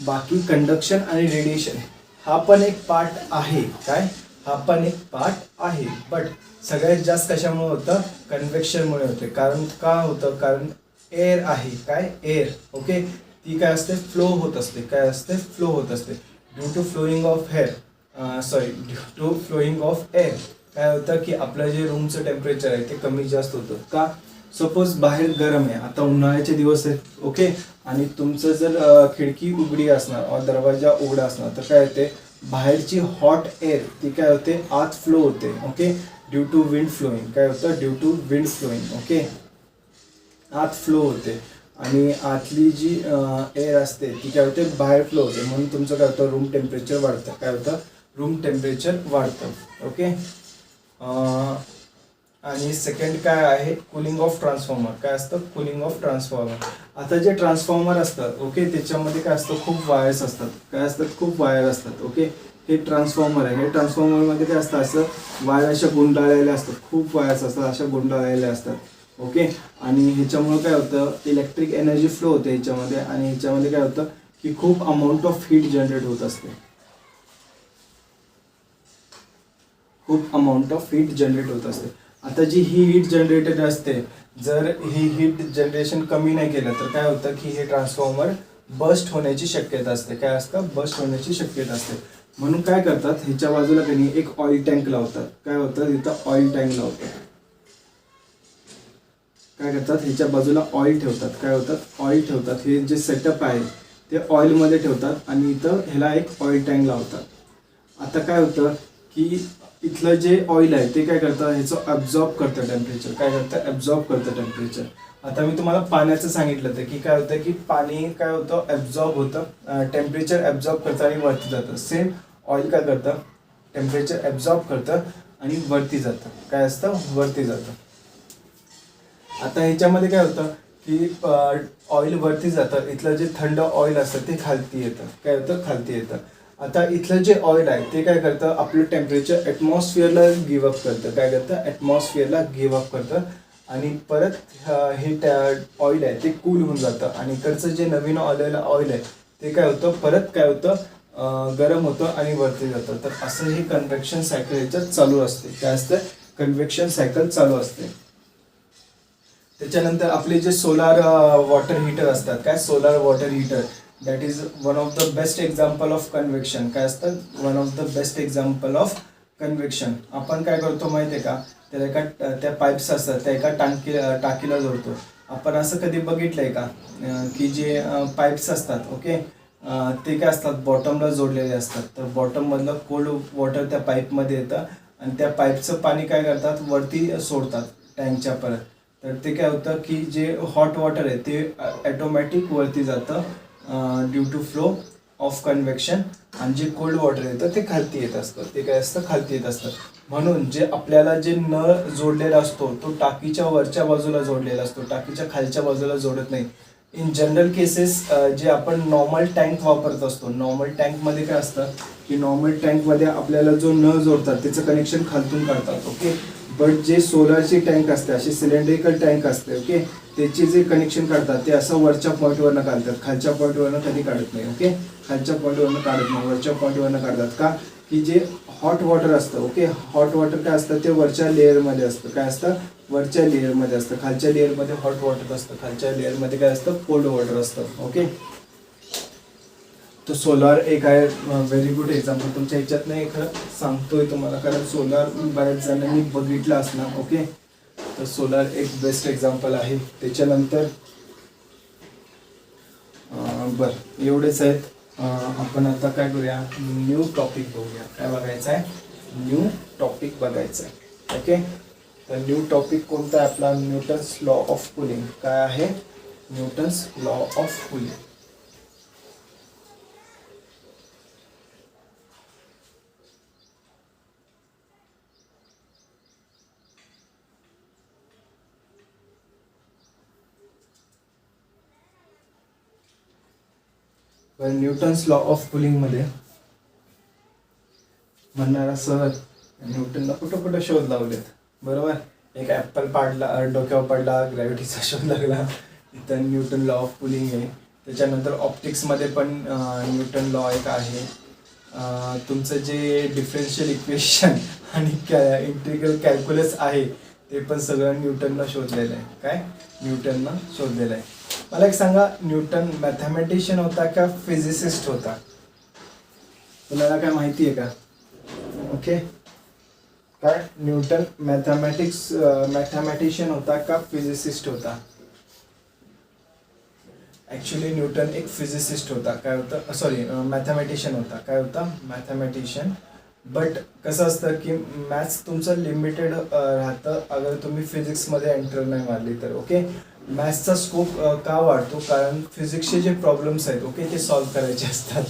बाकी कंडक्शन आणि रेडिएशन हा पण एक पार्ट आहे. काय? हा पण एक पार्ट आहे, बट सगळ्यात जास्त कशामुळे होतं? कन्व्हेक्शनमुळे होते. कारण का होतं? कारण एअर आहे. काय? एअर. ओके, ती काय असते? फ्लो होत असते. काय असते? फ्लो होत असते. Due to flowing of air, due to flowing of air काय होतं की आपलं जे रूमचं टेम्परेचर आहे ते कमी जास्त होतं. का? सपोज बाहेर गरम आहे, आता उन्हाळ्याचे दिवस आहेत. ओके, आणि तुमचं जर खिडकी उघडी असणार, दरवाजा उघडा असणार, तर काय होते? बाहेरची हॉट एअर ती काय होते? आत फ्लो होते. Okay, due to wind flowing. काय होतं? Due to wind flowing. Okay, आत फ्लो होते, आणि आतली जी एअर असते ती काय होते? बाहेर फ्लो होते. म्हणून तुमचं काय होतं? रूम टेम्परेचर वाढतं. काय होतं? रूम टेम्परेचर वाढतं. ओके, आणि सेकंड काय आहे? Cooling of transformer. काय असतं? Cooling of transformer. आता जे ट्रान्सफॉर्मर असतात, ओके, त्याच्यामध्ये काय असतं? खूप वायर्स असतात. काय असतात? खूप वायर असतात. ओके, हे ट्रान्सफॉर्मर आहे. हे ट्रान्सफॉर्मरमध्ये काय असतं? असं वायर अशा गुंडाळलेल्या असतात. खूप वायर्स असतात, अशा गुंडाळलेल्या असतात. ओके, आणि ह्याच्यामुळे काय होतं? इलेक्ट्रिक एनर्जी फ्लो होते ह्याच्यामध्ये, आणि ह्याच्यामध्ये काय होतं की खूप अमाऊंट ऑफ हीट जनरेट होत असते. खूप अमाऊंट ऑफ हीट जनरेट होत असते. आता जी ही हीट जनरेटेड असते, जर ही हीट जनरेशन कमी नाही केलं तर काय होतं की हे ट्रान्सफॉर्मर बस्ट होण्याची शक्यता असते. काय असतं? बस्ट होण्याची शक्यता असते. म्हणून काय करतात? ह्याच्या बाजूला त्यांनी एक ऑइल टँक लावतात. काय होतं? इथं ऑइल टँक लावतात. काय करतात? ह्याच्या बाजूला ऑइल ठेवतात. काय होतात? ऑइल ठेवतात. हे जे सेटअप आहे ते ऑइलमध्ये ठेवतात, आणि इथं ह्याला एक ऑइल टँक लावतात. आता काय होतं की इथलं जे ऑइल आहे ते काय करतं? ह्याचं ॲब्झॉर्ब करतं टेम्परेचर. काय करतं? ॲब्झॉर्ब करतं टेम्परेचर. आता मी तुम्हाला पाण्याचं सांगितलं होतं की काय होतं की पाणी काय होतं? ॲब्झॉर्ब होतं, टेम्परेचर ॲब्झॉर्ब करतं आणि वरती जातं. सेम ऑइल काय करतं? टेम्परेचर ॲब्झॉर्ब करतं आणि वरती जातं. काय असतं? वरती जातं. आता ह्याच्यामध्ये काय होतं की ऑइल वरती जातं, इथलं जे थंड ऑइल असतं ते खालती येतं. काय होतं? खालती येतं. आता इथलं जे ऑइल आहे ते काय करतं? आपलं टेम्परेचर ॲटमॉस्फिअरला गिव्ह अप करतं. काय करतं? ॲटमॉस्फिअरला गिव्ह अप करतं आणि परत हे ऑइल आहे ते कूल होऊन जातं आणि इकडचं जे नवीन आलेलं ऑइल आहे ते काय होतं? परत काय होतं? गरम होतं आणि वरती जातं. तर असं हे कन्व्हेक्शन सायकल याच्यात चालू असते. काय असतं? कन्व्हेक्शन सायकल चालू असते. त्याच्यानंतर आपले जे सोलार वॉटर हीटर असतात. काय? Solar water heater that is one of the best example of convection. काय असतं? One of the best example of convection. आपण काय करतो माहिती आहे का? त्याला एका त्या पाईप्स असतात त्या एका टाकीला जोडतो. आपण असं कधी बघितलंय का की जे पाईप्स असतात ओके ते काय असतात? बॉटमला जोडलेले असतात. तर बॉटममधलं कोल्ड वॉटर त्या पाईपमध्ये येतं आणि त्या पाईपचं पाणी काय करतात? वरती सोडतात टँकच्या परत. तर ते काय होतं की जे हॉट वॉटर आहे ते ॲटोमॅटिक वरती जातं due to flow of convection आणि जे कोल्ड वॉटर येतं ते खालती येत असतं. ते काय असतं? खालती येत असतं. म्हणून जे आपल्याला जे नळ जोडलेला असतो तो टाकीच्या वरच्या बाजूला जोडलेला असतो, टाकीच्या खालच्या बाजूला जोडत नाही. इन जनरल केसेस जे आपण नॉर्मल टँक वापरत असतो, नॉर्मल टँकमध्ये काय असतं की नॉर्मल टँकमध्ये आपल्याला जो नळ जोडतात त्याचं कनेक्शन खालतून काढतात ओके. बट जे सोलरची टँक असते अशी सिलेंड्रिकल टँक असते ओके त्याचे जे कनेक्शन काढतात ते असं वरच्या पॉईंटवरनं काढतात, खालच्या पॉईंटवरनं कधी काढत नाही ओके. खालच्या पॉईंटवरनं काढत नाही, वरच्या पॉईंटवरनं काढतात. का? की जे हॉट वॉटर असतं ओके हॉट वॉटर काय असतं? ते वरच्या लेअरमध्ये असतं. काय असतं? वरच्या लेअरमध्ये असतं. खालच्या लेअरमध्ये हॉट वॉटर असतं, खालच्या लेअरमध्ये काय असतं? कोल्ड वॉटर असतं ओके. तो सोलार एक आहे व्हेरी गुड एक्झाम्पल. तुमच्या ह्याच्यात नाही खरं सांगतोय तुम्हाला कारण सोलार बऱ्याच जणांनी बघितलं असणार ओके. तर सोलार एक बेस्ट एक्झाम्पल आहे. त्याच्यानंतर बरं एवढेच आहेत. आपण आता काय करूया? न्यू टॉपिक बघूया. काय बघायचं आहे? न्यू टॉपिक बघायचं आहे ओके. तर न्यू टॉपिक कोणता आहे आपला? Newton's law of cooling. काय आहे? Newton's law of cooling. Newton's law of कूलिंगमध्ये म्हणणारा सर न्यूटनला कुठं कुठं शोध लावलेत बरोबर. एक ॲपल पाडला, डोक्यावर पडला, ग्रॅव्हिटीचा शोध लागला. इथं न्यूटन लॉ ऑफ कूलिंग आहे. त्याच्यानंतर ऑप्टिक्समध्ये पण न्यूटन लॉ एक आहे. तुमचं जे डिफरन्शियल इक्वेशन आणि इंटिग्रल कॅल्क्युलस आहे ते पण सगळं न्यूटनला शोधलेलं आहे. काय? न्यूटननं शोधलेलं आहे. मला एक सांगा, न्यूटन मॅथमॅटिशियन होता का फिजिसिस्ट होता? तुम्हाला काय माहिती आहे का? ओके. काय न्यूटन मॅथमॅटिशियन होता का फिजिसिस्ट होता? ॲक्च्युली न्यूटन एक फिजिसिस्ट होता. काय होतं? सॉरी मॅथमॅटिशियन होता. काय होता? मॅथमॅटिशियन. बट कसं असतं की मॅथ्स तुमचं लिमिटेड राहतं अगर तुम्ही फिजिक्समध्ये एंटर नाही मारली तर ओके. मॅथ्सचा स्कोप का वाढतो? कारण फिजिक्सचे जे प्रॉब्लेम्स आहेत ओके ते सॉल्व्ह करायचे असतात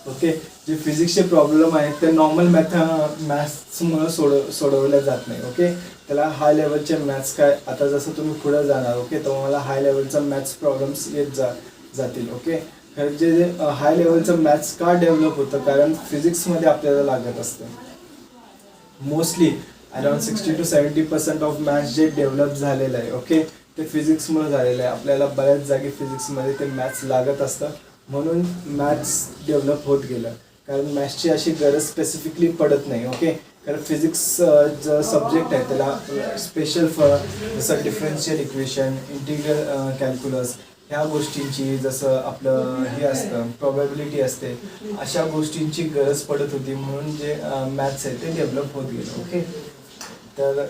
ओके. जे फिजिक्सचे प्रॉब्लेम आहेत ते नॉर्मल मॅथ्समुळं सोडवल्या जात नाही ओके. त्याला हाय लेवलचे मॅथ्स काय आता जसं तुम्ही पुढे जाणार ओके तर मला हाय लेवलचा मॅथ्स प्रॉब्लेम्स येत जातील ओके. जे हाय लेवलचं मॅथ्स का डेव्हलप होतं? कारण फिजिक्समध्ये आपल्याला लागत असतं. Mostly around 60 to 70% of maths जे डेव्हलप झालेलं आहे ओके ते फिजिक्समुळे झालेलं आहे. आपल्याला बऱ्याच जागी फिजिक्समध्ये ते मॅथ्स लागत असतं म्हणून मॅथ्स डेव्हलप होत गेलं. कारण मॅथ्सची अशी गरज स्पेसिफिकली पडत नाही ओके. कारण फिजिक्स जो सब्जेक्ट आहे त्याला स्पेशल जसं डिफरन्शियल इक्वेशन, इंटिग्रल कॅल्क्युलस ह्या गोष्टींची जसं आपलं हे असतं प्रॉबॅबिलिटी असते अशा गोष्टींची गरज पडत होती म्हणून जे मॅथ्स आहे ते डेव्हलप होत गेलं ओके. तर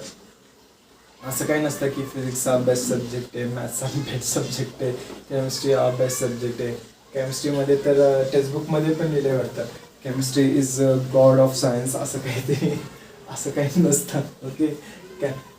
असं काही नसतं की फिजिक्स हा बेस्ट सब्जेक्ट आहे, मॅथ्स हा बेस्ट सब्जेक्ट आहे, केमिस्ट्री हा बेस्ट सब्जेक्ट आहे. केमिस्ट्रीमध्ये तर टेक्स्टबुकमध्ये पण लिहिलं वाटतं chemistry is God of science असं काही नसतं ओके.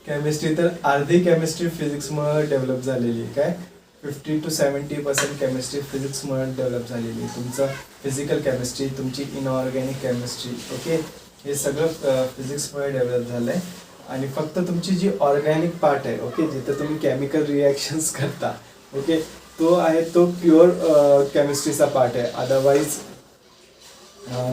केमिस्ट्री तर अर्धी केमिस्ट्री फिजिक्समुळे डेव्हलप झालेली आहे. काय 50 to 70% केमिस्ट्री फिजिक्समुळे डेव्हलप झालेली आहे. तुमचं फिजिकल केमिस्ट्री, तुमची इनऑर्गॅनिक केमिस्ट्री ओके हे सगळं फिजिक्समुळे डेव्हलप झालं आहे. आणि फक्त तुमची जी ऑर्गॅनिक पार्ट आहे, ओके, जिथं तुम्ही केमिकल रिॲक्शन्स करता, ओके, तो आहे तो प्युअर केमिस्ट्रीचा पार्ट आहे. अदरवाईज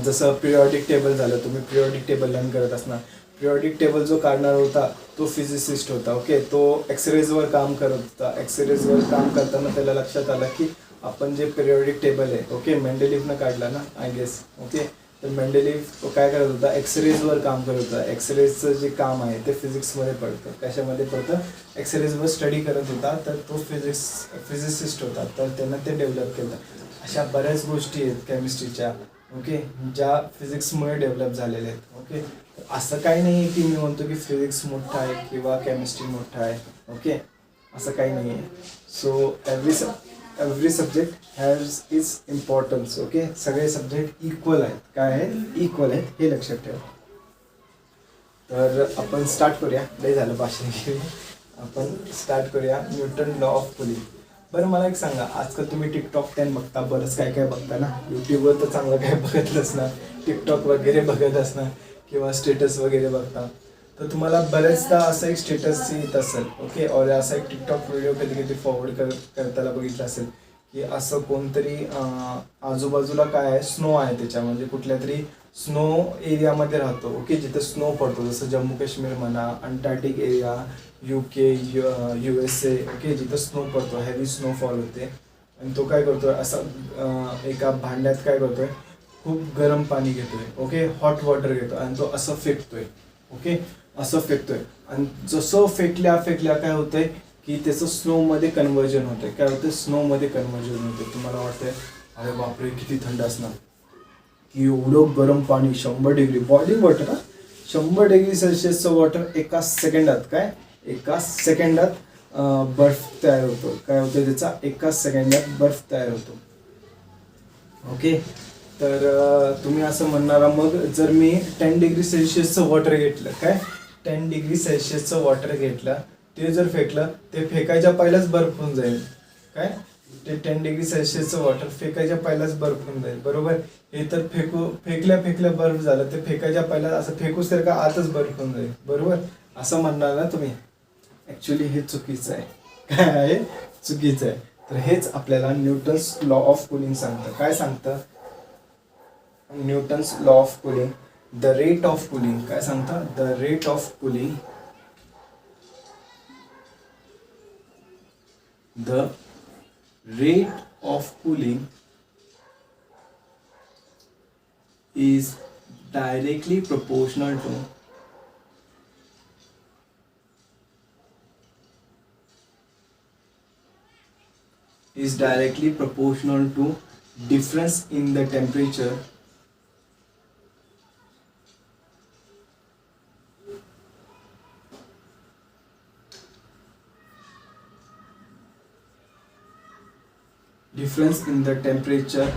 जसं पिरियॉडिक टेबल झालं, तुम्ही पिरियॉडिक टेबल लर्न करत असणार. पिरियॉडिक टेबल जो काढणार होता तो फिजिसिस्ट होता, ओके. तो एक्सरेजवर काम करत होता. एक्सरेजवर काम करताना त्याला लक्षात आलं की आपण जे पिरियॉडिक टेबल आहे, ओके, मेंडेलिव्हनं काढला ना, आय गेस, ओके. तर मेंडेलिव्ह काय करत होता, एक्सरेजवर काम करत होता. एक्सरेजचं जे काम आहे ते फिजिक्समध्ये पडतं. कशामध्ये पडतं, एक्सरेजवर स्टडी करत होता. तर तो फिजिसिस्ट होता, तर त्यानं ते डेव्हलप केलं. अशा बऱ्याच गोष्टी आहेत केमिस्ट्रीच्या, ओके, ज्या फिजिक्समुळे डेव्हलप झालेल्या आहेत, ओके. असं काही नाही आहे की मी म्हणतो की फिजिक्स मोठा आहे किंवा केमिस्ट्री मोठा आहे, ओके, असं काही नाही आहे. So every subject has is importance, okay. सगळे सब्जेक्ट इक्वल आहेत. काय आहेत, इक्वल आहेत, हे लक्षात ठेवा. तर आपण स्टार्ट करूया. लय झालं भाषण घेऊन, आपण स्टार्ट करूया. Newton law of cooling. बरं मला एक सांगा, आजकाल तुम्ही टिकटॉक त्यान बघता, बरंच काय काय बघता ना. यूट्यूबवर तर चांगलं काय बघत नसणार, टिकटॉक वगैरे बघत असणार किंवा स्टेटस वगैरे बघता. तर तुम्हाला बरेचदा असं एक स्टेटस येत असेल, ओके, और असा एक टिकटॉक व्हिडिओ कधी कधी फॉरवर्ड करताना बघितलं असेल की असं कोणतरी आजूबाजूला काय आहे, स्नो आहे त्याच्या, म्हणजे कुठल्या तरी स्नो एरियामध्ये राहतो, ओके, जिथं स्नो पडतो. जसं जम्मू काश्मीर म्हणा, Antarctic area, UK, USA, okay, जिथं स्नो पडतो, हेवी स्नोफॉल होते. आणि तो काय करतोय, असं एका भांड्यात काय करतोय, खूप गरम पाणी घेतोय, ओके, हॉट वॉटर घेतो आणि तो असं फेकतोय, ओके, असं फेकतोय. आणि जसं फेकल्या काय होतंय की त्याचं स्नोमध्ये कन्व्हर्जन होतंय. काय होतं, स्नोमध्ये कन्व्हर्जन होते. तुम्हाला वाटतंय अरे बापरे किती थंड असणार, की एवढं गरम पाणी 100 डिग्री बॉइलिंग वॉटर, 100 डिग्री सेल्सिअसचं वॉटर एका सेकंडात बर्फ तयार होतो. काय होतं त्याचा, एका सेकंडात बर्फ तयार होतो, ओके. तर तुम्ही असं म्हणणारा, मग जर मी 10 डिग्री सेल्सिअसचं वॉटर घेतलं, काय 10 डिग्री सेल्सिअसचं वॉटर घेतलं, ते जर फेकलं, ते फेकायच्या पहिलाच बर्फ होऊन जाईल. काय ते 10 डिग्री सेल्सिअसचं वॉटर फेकायच्या पहिलाच बर्फ होऊन जाईल, बरोबर. हे तर फेकल्या बर्फ झालं, ते फेकायच्या पहिला असं फेकूच तर का आतच बर्फ होऊन जाईल, बरोबर. असं म्हणणार ना तुम्ही. ॲक्च्युली हे चुकीचं आहे. काय आहे, चुकीचं आहे. तर हेच आपल्याला न्यूटन्स लॉ ऑफ कुलिंग सांगतं. काय सांगतं, Newton's law of cooling, the rate of cooling. काय सांगतं, the rate of cooling, the rate of cooling is directly proportional to difference in the temperature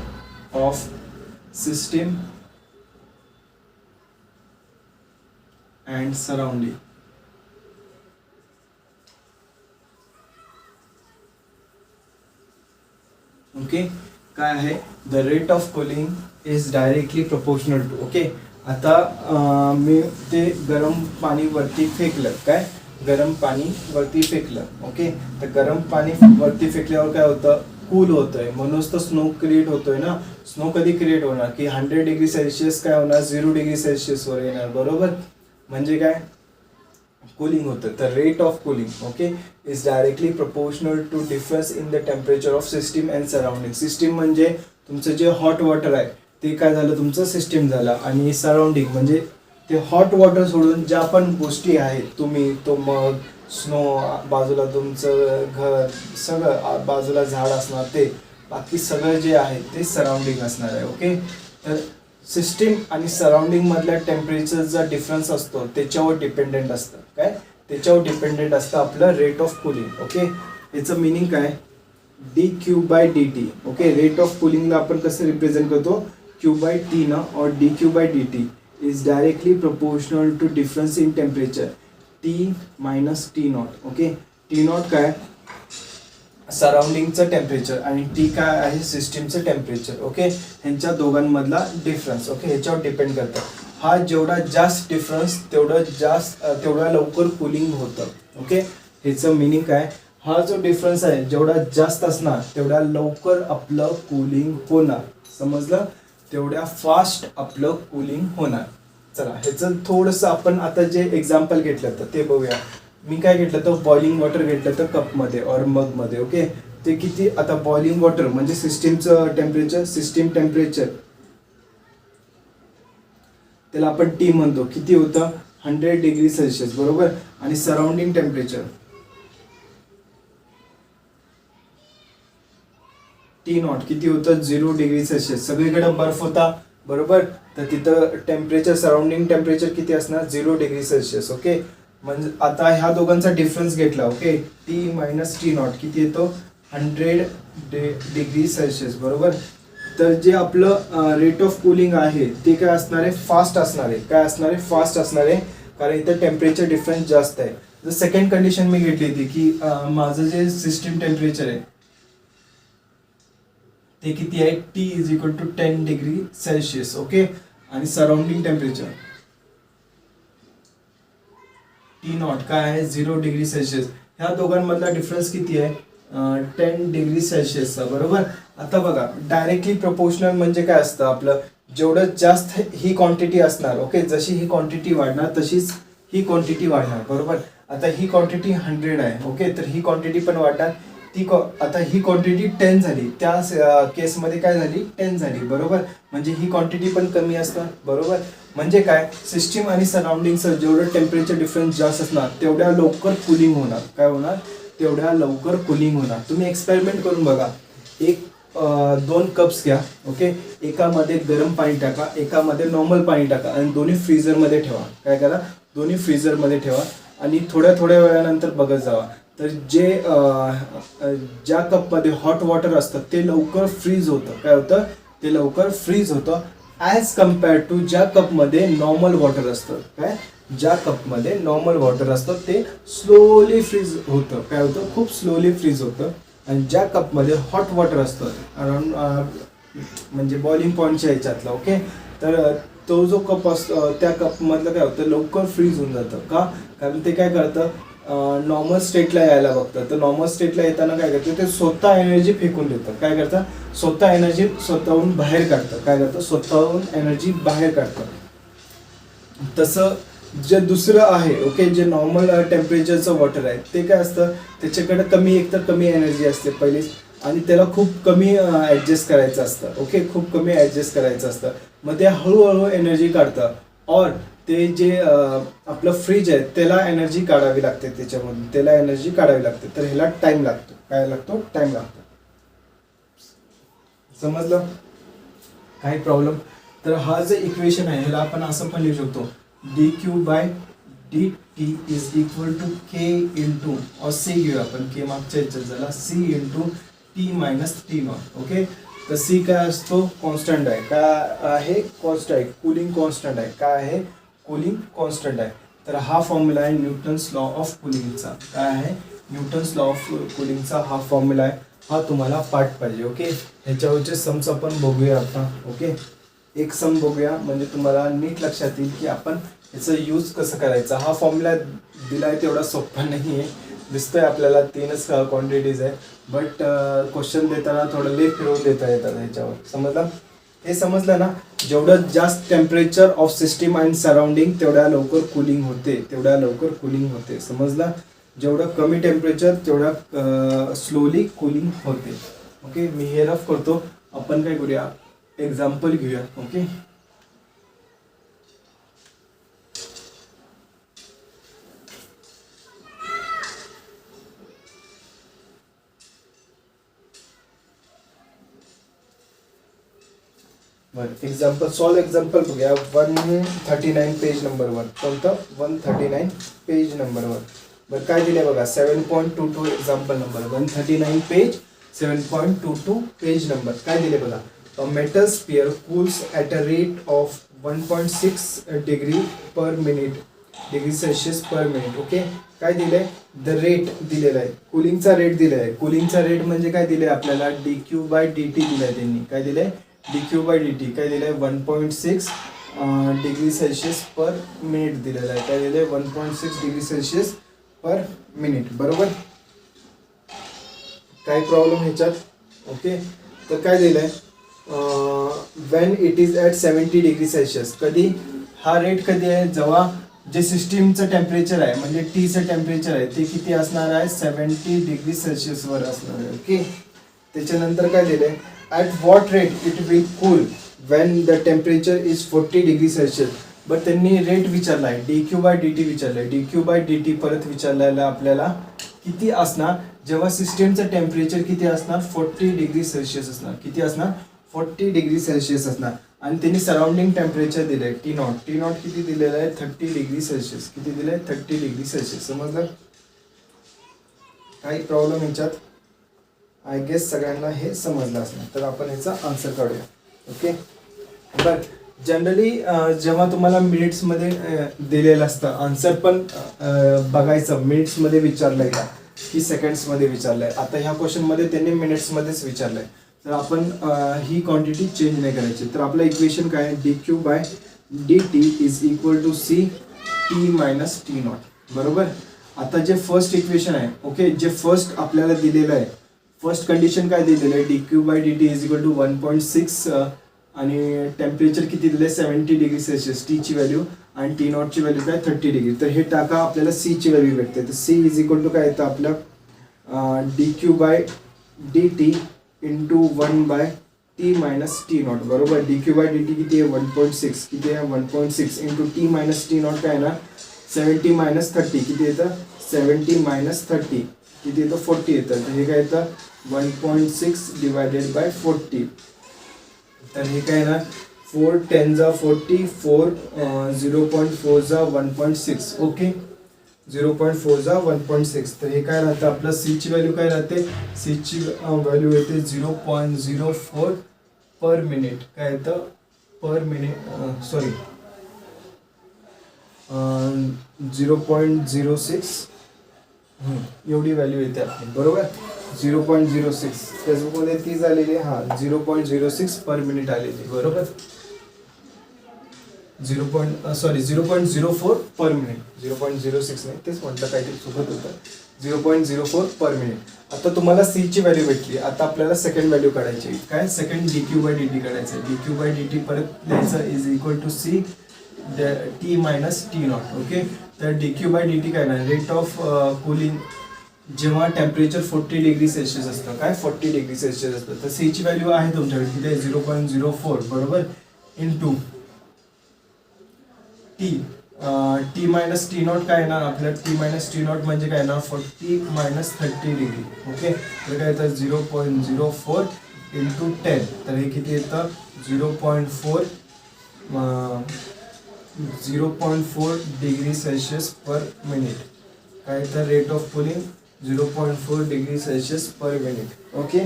of system and surrounding. Okay, काय आहे, the rate of cooling is directly proportional to, okay. आता मी ते गरम पाणी वरती फेकलं, काय गरम पाणी वरती फेकलं, ओके. तर गरम पाणी वरती फेकल्यावर काय होतं, कूल होतंय, म्हणूनच तर स्नो क्रिएट होतोय ना. स्नो कधी क्रिएट होणार की 100 डिग्री सेल्सिअस काय होणार, 0 डिग्री सेल्सिअसवर येणार, बरोबर. म्हणजे काय, कूलिंग होतं. तर rate of cooling, okay, is directly proportional to difference in the temperature of system and surrounding. System म्हणजे तुमचं जे हॉट वॉटर आहे ते काय झालं, तुमचं सिस्टीम झालं. आणि सराउंडिंग म्हणजे ते हॉट वॉटर सोडून ज्या पण गोष्टी आहेत, तुम्ही तो मग, स्नो, बाजूला तुमचं घर, सगळं बाजूला झाड असणार, ते बाकी सगळं जे आहे ते सराउंडिंग असणार आहे, ओके. तर सिस्टीम आणि सराउंडिंग मधल्या टेम्परेचरचा डिफरन्स असतो त्याच्यावर डिपेंडेंट असतं. काय, त्याच्यावर डिपेंडेंट असतं आपलं रेट ऑफ कुलिंग, ओके. याचं मिनिंग काय, dQ/dt, ओके. रेट ऑफ कुलिंगला आपण कसं रिप्रेझेंट करतो, Q/T ना, और dQ/dt is directly proportional to difference in temperature, T - T0, okay. T0 काय, सराउंडिंगचं टेम्परेचर, आणि टी काय आहे, सिस्टीमचं टेम्परेचर, ओके. ह्यांच्या दोघांमधला डिफरन्स, ओके, ह्याच्यावर डिपेंड करतं. हा जेवढा जास्त डिफरन्स तेवढा लवकर कूलिंग होतं. ओके, ह्याचं मिनिंग काय, हा जो डिफरन्स आहे जेवढा जास्त असणार तेवढ्या लवकर आपलं कूलिंग होणार. समजलं, तेवढ्या फास्ट आपलं कूलिंग होणार. चला ह्याचं थोडंसं आपण आता जे एक्झाम्पल घेतलं तर ते बघूया. मी काय घेतलं तर बॉइलिंग वॉटर घेतलं तर कपमध्ये और मगमध्ये. ओके, ते किती, आता बॉइलिंग वॉटर म्हणजे सिस्टीम टेम्परेचर त्याला आपण टी म्हणतो. किती होतं, 100 डिग्री सेल्सिअस बरोबर. आणि सराउंडिंग टेम्परेचर टी नॉट किती होतं, 0 डिग्री सेल्सिअस. सगळीकडे बर्फ होता बरोबर, तर तिथं टेम्परेचर, सराउंडिंग टेम्परेचर किती असणार, 0 डिग्री सेल्सिअस. ओके, म्हणजे आता ह्या दोघांचा डिफरन्स घेतला. Okay, T minus T not किती येतो, 100 डिग्री सेल्सिअस बरोबर. तर जे आपलं रेट ऑफ कूलिंग आहे ते काय असणार आहे, फास्ट असणार आहे. काय असणार आहे, फास्ट असणार आहे, कारण इथं टेम्परेचर डिफरन्स जास्त आहे. जर सेकंड कंडिशन मी घेतली होती की माझं जे सिस्टीम टेम्परेचर आहे ते किती आहे, T is equal to 10 degree Celsius. Okay, आणि सराउंडिंग टेम्परेचर टी नॉट काय आहे, 0 डिग्री सेल्सिअस. ह्या दोघांमधला डिफरन्स किती आहे, 10 डिग्री सेल्सिअसचा बरोबर. आता बघा, डायरेक्टली प्रोपोर्शनल म्हणजे काय असतं आपलं, जेवढं जास्त ही क्वांटिटी असणार. ओके, जशी ही क्वांटिटी वाढणार तशीच ही क्वांटिटी वाढणार बरोबर. आता ही क्वांटिटी 100 आहे. ओके, तर ही क्वांटिटी पण वाढणार. आता ही क्वांटिटी 10 झाली, त्या केसमध्ये काय झाली, 10 झाली बरोबर. म्हणजे ही क्वांटिटी पण कमी असणार बरोबर. म्हणजे काय, सिस्टीम आणि सराउंडिंगचं जेवढं टेम्परेचर डिफरन्स जास्त असणार तेवढ्या लवकर कूलिंग होणार. काय होणार, तेवढ्या लवकर कूलिंग होणार. तुम्ही एक्सपेरिमेंट करून बघा. 2 कप्स घ्या. ओके, एकामध्ये गरम पाणी टाका, एकामध्ये नॉर्मल पाणी टाका आणि दोन्ही फ्रीझरमध्ये ठेवा. काय करा, दोन्ही फ्रीझरमध्ये ठेवा आणि थोड्या वेळानंतर बघत जावा. तर ज्या कपमध्ये हॉट वॉटर असतं ते लवकर फ्रीज होतं. काय होतं, ते लवकर फ्रीज होतं ॲज कम्पेअर्ड टू ज्या कपमध्ये नॉर्मल वॉटर असतं. काय, ज्या कपमध्ये नॉर्मल वॉटर असतं ते स्लोली फ्रीज होतं. काय होतं, खूप स्लोली फ्रीज होतं. आणि ज्या कपमध्ये हॉट वॉटर असतं अराउंड म्हणजे बॉइलिंग पॉईंटच्या ह्याच्यातलं. ओके, तर तो जो कप असतो त्या कपमधलं काय होतं, लवकर फ्रीज होऊन जातं. का, कारण ते काय करतं, नॉर्मल स्टेटला यायला बघतं. तर नॉर्मल स्टेटला येताना काय करतं, ते स्वतः एनर्जी फेकून देतं. काय करतं, स्वतः एनर्जी स्वतःहून बाहेर काढतं. काय करतं, स्वतःहून एनर्जी बाहेर काढतं. तसं जे दुसरं आहे, ओके, जे नॉर्मल टेम्परेचरचं वॉटर आहे ते काय असतं, त्याच्याकडे एकतर कमी एनर्जी असते पहिलीच, आणि त्याला खूप कमी ॲडजस्ट करायचं असतं. ओके, खूप कमी ॲडजस्ट करायचं असतं. मग ते हळूहळू एनर्जी काढतं. और ते जे आपलं फ्रीज आहे त्याला एनर्जी काढावी लागते, त्याच्यामधून त्याला एनर्जी काढावी लागते. तर ह्याला टाइम लागतो. काय लागतो, टाइम लागतो. समजलं, काही प्रॉब्लेम. तर हा जे इक्वेशन आहे ह्याला आपण असं पण लिहू शकतो, dq/dt इज इक्वल टू k इंटू, और सी घेऊया आपण, के मागच्या ह्याच्यात झाला c into T minus T not. Okay, तर सी काय असतो, कॉन्स्टंट आहे. काय आहे, कॉन्स्टंट आहे, कूलिंग कॉन्स्टंट आहे. काय आहे, कूलिंग कॉन्स्टंट आहे. तर हा फॉर्म्युला आहे न्यूटन्स लॉ ऑफ कूलिंगचा. काय आहे, न्यूटन्स लॉ ऑफ कूलिंगचा हा फॉर्म्युला आहे. हा तुम्हाला पाठ पाहिजे. ओके, ह्याच्यावरचे सम्स आपण बघूया आता. ओके, एक सम बघूया म्हणजे तुम्हाला नीट लक्षात येईल की आपण याचं यूज कसं करायचं. हा फॉर्म्युला दिला आहे तेवढा सोपा नाही आहे. दिसतोय आपल्याला 3च क्वांटिटीज आहे, बट क्वेश्चन देताना थोडं लेट फिरवून देता येतात ह्याच्यावर. समजलं, हे समजलं ना. जेवढं जास्त temperature of system and surrounding तेवढ्या लवकर कूलिंग होते. समजलं, जेवढं कमी टेम्परेचर तेवढ्या स्लोली कूलिंग होते. ओके, मी हे रफ करतो. आपण काय करूया, एक्झाम्पल घेऊया. ओके, बरं, एक्झाम्पल बघूया. 139 पेज नंबरवर. कोणतं, 139 पेज नंबरवर. बरं, काय दिले बघा, 7.22 example number 139 page 7.22 page number. काय दिले बघा, a metal sphere cools at a rate of 1.6 degree Celsius per minute. Okay, काय दिलंय, द रेट दिलेला आहे, कूलिंगचा रेट दिलाय आहे. कूलिंगचा रेट म्हणजे काय दिलंय आपल्याला, dq/dt दिलाय त्यांनी. काय दिलंय, dq/dt काय दिलंय, 1.6 डिग्री सेल्सिअस पर मिनिट दिलेलं आहे. काय दिलं आहे? 1.6 डिग्री सेल्सिअस पर मिनिट. बरोबर. काही प्रॉब्लेम ह्याच्यात? ओके. तर काय दिलं आहे? Wien it is at 70 degree Celsius. कधी हा रेट कधी आहे? जेव्हा जे सिस्टीमचं टेम्परेचर आहे म्हणजे टीचं टेम्परेचर आहे ते किती असणार आहे? 70 डिग्री सेल्सिअसवर असणार आहे. ओके. त्याच्यानंतर काय दिलं आहे? At what rate it will cool when the temperature is 40 degree Celsius. But त्यांनी रेट विचारला आहे, D Q by D T विचारलं आहे. D Q by D T परत विचारलेलं आपल्याला किती असणार जेव्हा सिस्टीमचं टेम्परेचर किती असणार? 40 डिग्री सेल्सिअस असणार. किती असणार? 40 डिग्री सेल्सिअस असणार. आणि त्यांनी सराउंडिंग टेम्परेचर दिलं आहे टी नॉट. टी नॉट किती दिलेलं आहे? 30 डिग्री सेल्सिअस. किती दिलं आहे? 30 डिग्री सेल्सिअस. समजलं? काही प्रॉब्लेम ह्याच्यात? आय गेस सगळ्यांना हे समजलं असणार. तर आपण ह्याचा आन्सर काढूया. ओके. बरं, जनरली जेव्हा तुम्हाला मिनिट्समध्ये दिलेलं असतं आन्सर पण बघायचं मिनिट्समध्ये विचारलं आहे की सेकंड्समध्ये विचारलं आहे. आता ह्या क्वेश्चनमध्ये त्यांनी मिनिट्समध्येच विचारलं आहे. तर आपण ही क्वांटिटी चेंज नाही करायची. तर आपलं इक्वेशन काय आहे? D Q by D T is equal to C T minus T not. बरोबर. आता जे फर्स्ट इक्वेशन आहे, ओके, जे फर्स्ट आपल्याला दिलेलं आहे, फर्स्ट कंडिशन काय दिलेलं आहे? D Q by D T is equal to 1.6 आणि टेम्परेचर किती दिलं आहे? 70 डिग्री सेल्सिअस टीची व्हॅल्यू आणि टी नॉटची व्हॅल्यू काय? 30 डिग्री. तर हे टाका, आपल्याला सीची व्हॅल्यू भेटते. तर सी इज इक्वल टू काय येतं आपलं? D Q by D T into 1 by T minus T not. बरोबर. D Q by D T किती आहे? 1.6. किती आहे? 1.6 into T minus T not काय ना? 70 मायनस 30. किती येतं? 70 मायनस 30. किती येतं? 40 येतं. तर हे काय येतं? 1.6 डिवायडेड बाय 40. तर हे काय ना? 4 10 जा 40, 4 0.4 जा 1.6. ओके. 0.4 जा 1.6. तर हे काय राहतं आपलं? सीची व्हॅल्यू काय राहते? सीची व्हॅल्यू येते 0.04 पर मिनिट. काय येतं? पर मिनिट सॉरी 0.06 एवढी व्हॅल्यू येते आपली. बरोबर. 0.06 फेसबुकमध्ये ती झालेली. हां, 0.06 पर मिनिट आलेली. बरोबर. 0.04 पर मिनिट. 0.06 नाही, तेच म्हटलं, काहीतरी चुकत होतं. 0.04 पर मिनिट. आता तुम्हाला सीची व्हॅल्यू भेटली. आता आपल्याला सेकंड व्हॅल्यू काढायची. काय? Second D Q by D T काढायचं. D Q by D T परत लिहायचं is equal to C T minus T not. Okay. तर D Q by D T काय ना? रेट ऑफ कूलिंग जेव्हा टेम्परेचर 40 डिग्री सेल्सिअस असतं. काय? 40 डिग्री सेल्सिअस असतं. तर सीची व्हॅल्यू आहे तुमच्याकडे किती आहे? 0.04. बरोबर. Into T T minus T not काय ना? आपल्या टी मायनस टी नॉट म्हणजे काय ना? 40 मायनस 30 डिग्री. ओके. तर काय येतं? 0.04 इंटू 10. तर हे किती येतं? 0.4 डिग्री सेल्सिअस पर मिनिट. काय येतं? Rate of cooling 0.4 degree Celsius per minute. Okay.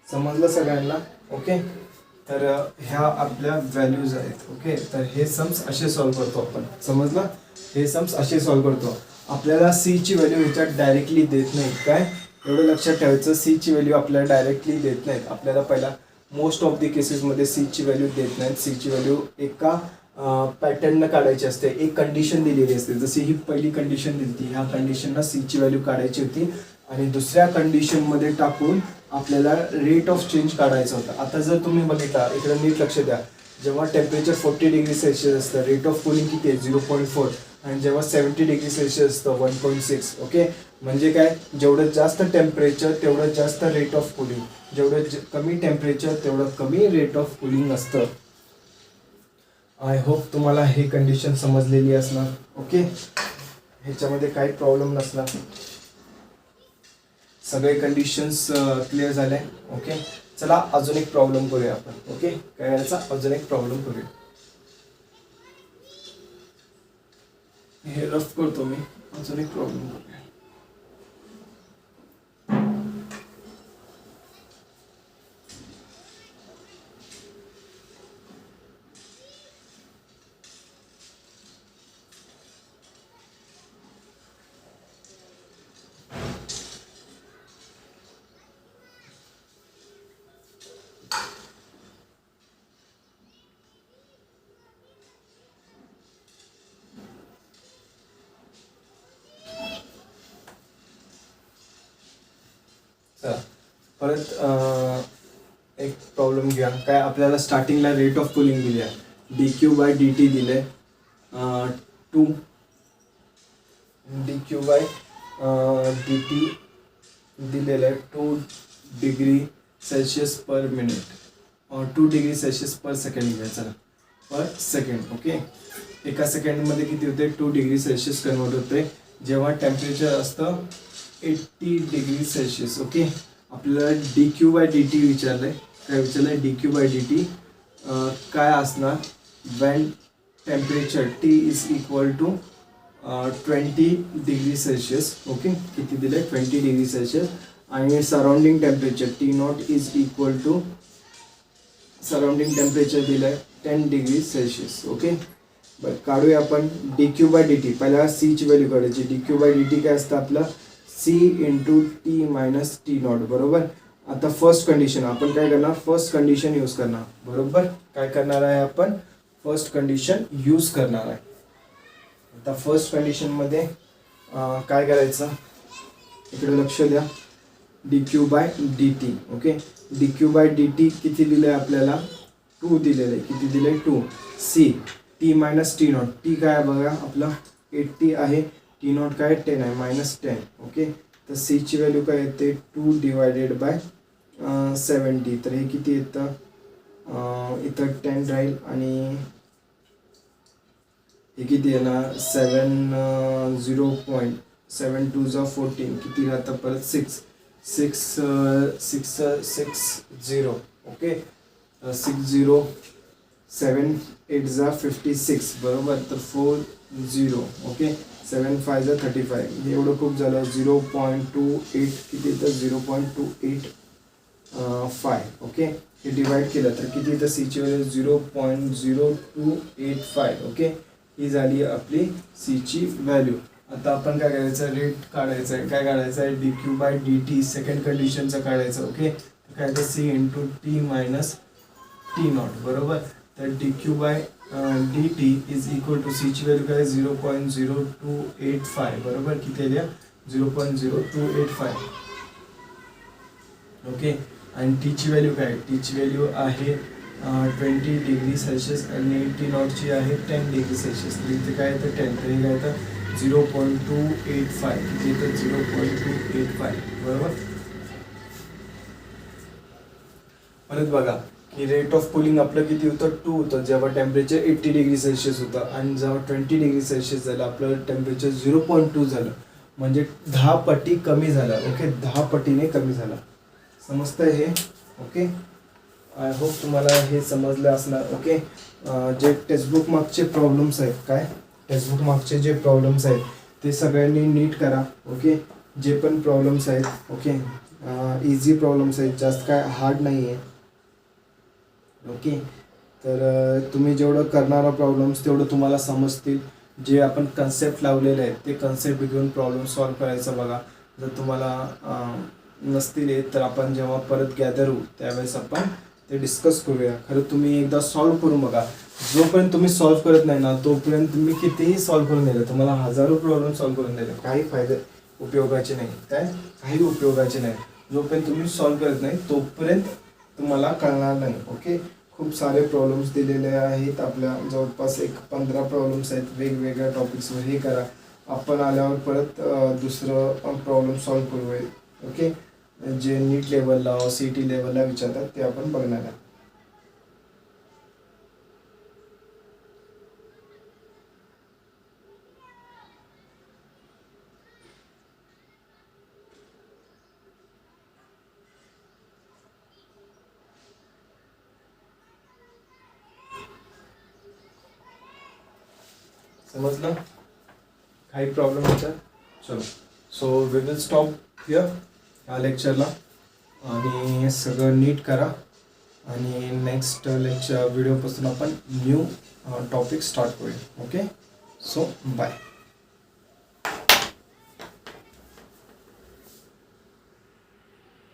समजलं सगळ्यांना? ओके. तर ह्या आपल्या व्हॅल्यूज आहेत. ओके. तर हे सम्स असे सॉल्व्ह करतो आपण. समजलं? हे सम्स असे सॉल्व्ह करतो. आपल्याला सीची व्हॅल्यू ह्याच्यात डायरेक्टली देत नाहीत. काय? एवढं लक्षात ठेवायचं. सीची व्हॅल्यू आपल्याला डायरेक्टली देत नाहीत. आपल्याला पहिला मोस्ट ऑफ दी केसेसमध्ये सीची व्हॅल्यू देत नाहीत. सीची व्हॅल्यू एका पॅटर्ननं काढायची असते. एक कंडिशन दिलेली असते. जशी ही पहिली कंडिशन दिली होती, ह्या कंडिशनला सीची व्हॅल्यू काढायची होती आणि दुसऱ्या कंडिशनमध्ये टाकून आपल्याला रेट ऑफ चेंज काढायचा होता. आता जर तुम्ही बघितला, इकडे नीट लक्ष द्या, जेव्हा टेम्परेचर 40 डिग्री सेल्सिअस असतं, रेट ऑफ कूलिंग किती आहे? 0.4. आणि जेव्हा 70 डिग्री सेल्सिअस असतं 1.6. ओके. म्हणजे काय? जेवढं जास्त टेम्परेचर तेवढं जास्त रेट ऑफ कूलिंग. जेवढं कमी टेम्परेचर तेवढं कमी रेट ऑफ कूलिंग असतं. आय होप तुम्हाला हे कंडिशन समजलेली असणार. ओके. ह्याच्यामध्ये काही प्रॉब्लेम नसणार. सगळे कंडिशन्स क्लिअर झाले. ओके. चला अजून एक प्रॉब्लेम करूया आपण. ओके. काय याचा? अजून एक प्रॉब्लेम करूया. हे रफ करतो मी. अजून एक प्रॉब्लेम करूया. चला परत एक प्रॉब्लेम घ्या. काय आपल्याला स्टार्टिंगला रेट ऑफ कूलिंग दिली आहे, D Q by D T दिले 2 D Q by D T दिलेलं आहे 2 degree Celsius per minute 2 degree Celsius per second घ्या. चला पर सेकंड. ओके, एका सेकंडमध्ये किती होते 2 डिग्री सेल्सिअस कन्वर्ट होते जेव्हा टेम्परेचर असतं 80 डिग्री सेल्सिअस. ओके, आपल्याला D Q by D T विचारलं आहे. काय विचारलं आहे, D Q by D T काय असणार when temperature T is equal to 20 degree Celsius. Okay, किती दिले 20 डिग्री सेल्सिअस आणि surrounding temperature T naught is equal to surrounding temperature दिलं आहे 10 डिग्री सेल्सिअस. ओके, बरं काढूया आपण D Q by D T. पहिला सीची व्हॅल्यू काढायची. D Q by D T काय असतं आपलं C into T minus T not. बरोबर, आता फर्स्ट कंडिशन आपण काय करणार, फर्स्ट कंडिशन यूज करणार. बरोबर, काय करणार आहे आपण फर्स्ट कंडिशन यूज करणार आहे. आता फर्स्ट कंडिशनमध्ये काय करायचं, इकडे लक्ष द्या. D Q by D T. Okay, D Q by D T किती दिलं आहे आपल्याला 2 दिलेलं आहे. किती दिलं आहे 2. C T minus T naught. T काय बघा आपलं 80 आहे, टी नॉट काय 10 आहे -10. ओके, तर सीची व्हॅल्यू काय येते 2 डिवायडेड बाय 70. तर हे किती येतं इथं 10 राहील आणि हे किती येणार 7 2 जा 14 किती राहतं परत 6 ओके 60 7 8 जा 56. बरोबर, तर 40. ओके, 7 5 जा 35. हे एवढं खूप झालं 0.28 किती येतं 0.285. ओके, हे डिवाइड केलं तर किती येतं सीची व्हॅल्यू 0.0285. ओके, ही झाली आपली सीची व्हॅल्यू. आता आपण काय करायचं रेट काढायचं आहे. काय काढायचं आहे D Q by D T second कंडिशनचं काढायचं. ओके, काय तर C into T minus T not. बरोबर, तर D Q by D T is equal to सीची व्हॅल्यू काय 0.0285. बरोबर, किती आल्या 0.0285. ओके, आणि टीची व्हॅल्यू काय, टीची व्हॅल्यू आहे 20 डिग्री सेल्सिअस आणि टी नॉटची आहे 10 डिग्री सेल्सिअस. तर इथे काय येतं 10, तर हे काय येतं 0.285. किती येतं 0.285. बरोबर, परत बघा की रेट ऑफ कूलिंग आपलं किती होतं 2 होतं जेव्हा टेम्परेचर 80 डिग्री सेल्सिअस होतं आणि जेव्हा 20 डिग्री सेल्सिअस झालं आपलं टेम्परेचर 0.2 झालं, म्हणजे 10 पटी कमी झालं. ओके, 10 पटीने कमी झालं. समजतंय हे. ओके, आय होप तुम्हाला हे समजलं असणार. ओके, जे टेक्स्टबुक मागचे प्रॉब्लेम्स आहेत, काय टेक्स्टबुक मागचे जे प्रॉब्लेम्स आहेत ते सगळ्यांनी नीट करा. ओके, जे पण प्रॉब्लेम्स आहेत ओके इझी प्रॉब्लेम्स आहेत, जास्त काय हार्ड नाही आहे. ओके, तर तुम्ही जेवढं करणारा प्रॉब्लेम्स तेवढं तुम्हाला समजतील. जे आपण कन्सेप्ट लावलेले आहेत ते कन्सेप्ट घेऊन प्रॉब्लेम सॉल्व करायचं बघा. जर तुम्हाला नसतील येत तर आपण जेव्हा परत गॅदर होऊ त्यावेळेस आपण ते डिस्कस करूया. खरं तुम्ही एकदा सॉल्व करून बघा. जोपर्यंत तुम्ही सॉल्व करत नाही ना तोपर्यंत तुम्ही कितीही सॉल्व करून दिलं, तुम्हाला हजारो प्रॉब्लेम सॉल्व करून दिले, काही फायदे उपयोगाचे नाही. काय काही उपयोगाचे नाही. जोपर्यंत तुम्ही सॉल्व करत नाही तोपर्यंत तुम्हाला कळणार नाही. ओके, खूप सारे प्रॉब्लेम्स दिलेले आहेत आपल्या जवळपास 15 प्रॉब्लेम्स आहेत वेगवेगळ्या टॉपिक्सवर. हे करा, आपण आल्यावर परत दुसरं प्रॉब्लेम सॉल्व करूया. ओके, जे नीट लेवलला CET लेवलला विचारतात ते आपण बघणार आहे. समजलं, काही प्रॉब्लेम होता. चलो, so we will stop here ह्या लेक्चरला आणि सगळं नीट करा आणि नेक्स्ट लेक्चर व्हिडिओपासून आपण न्यू टॉपिक स्टार्ट करूया. Okay, so bye.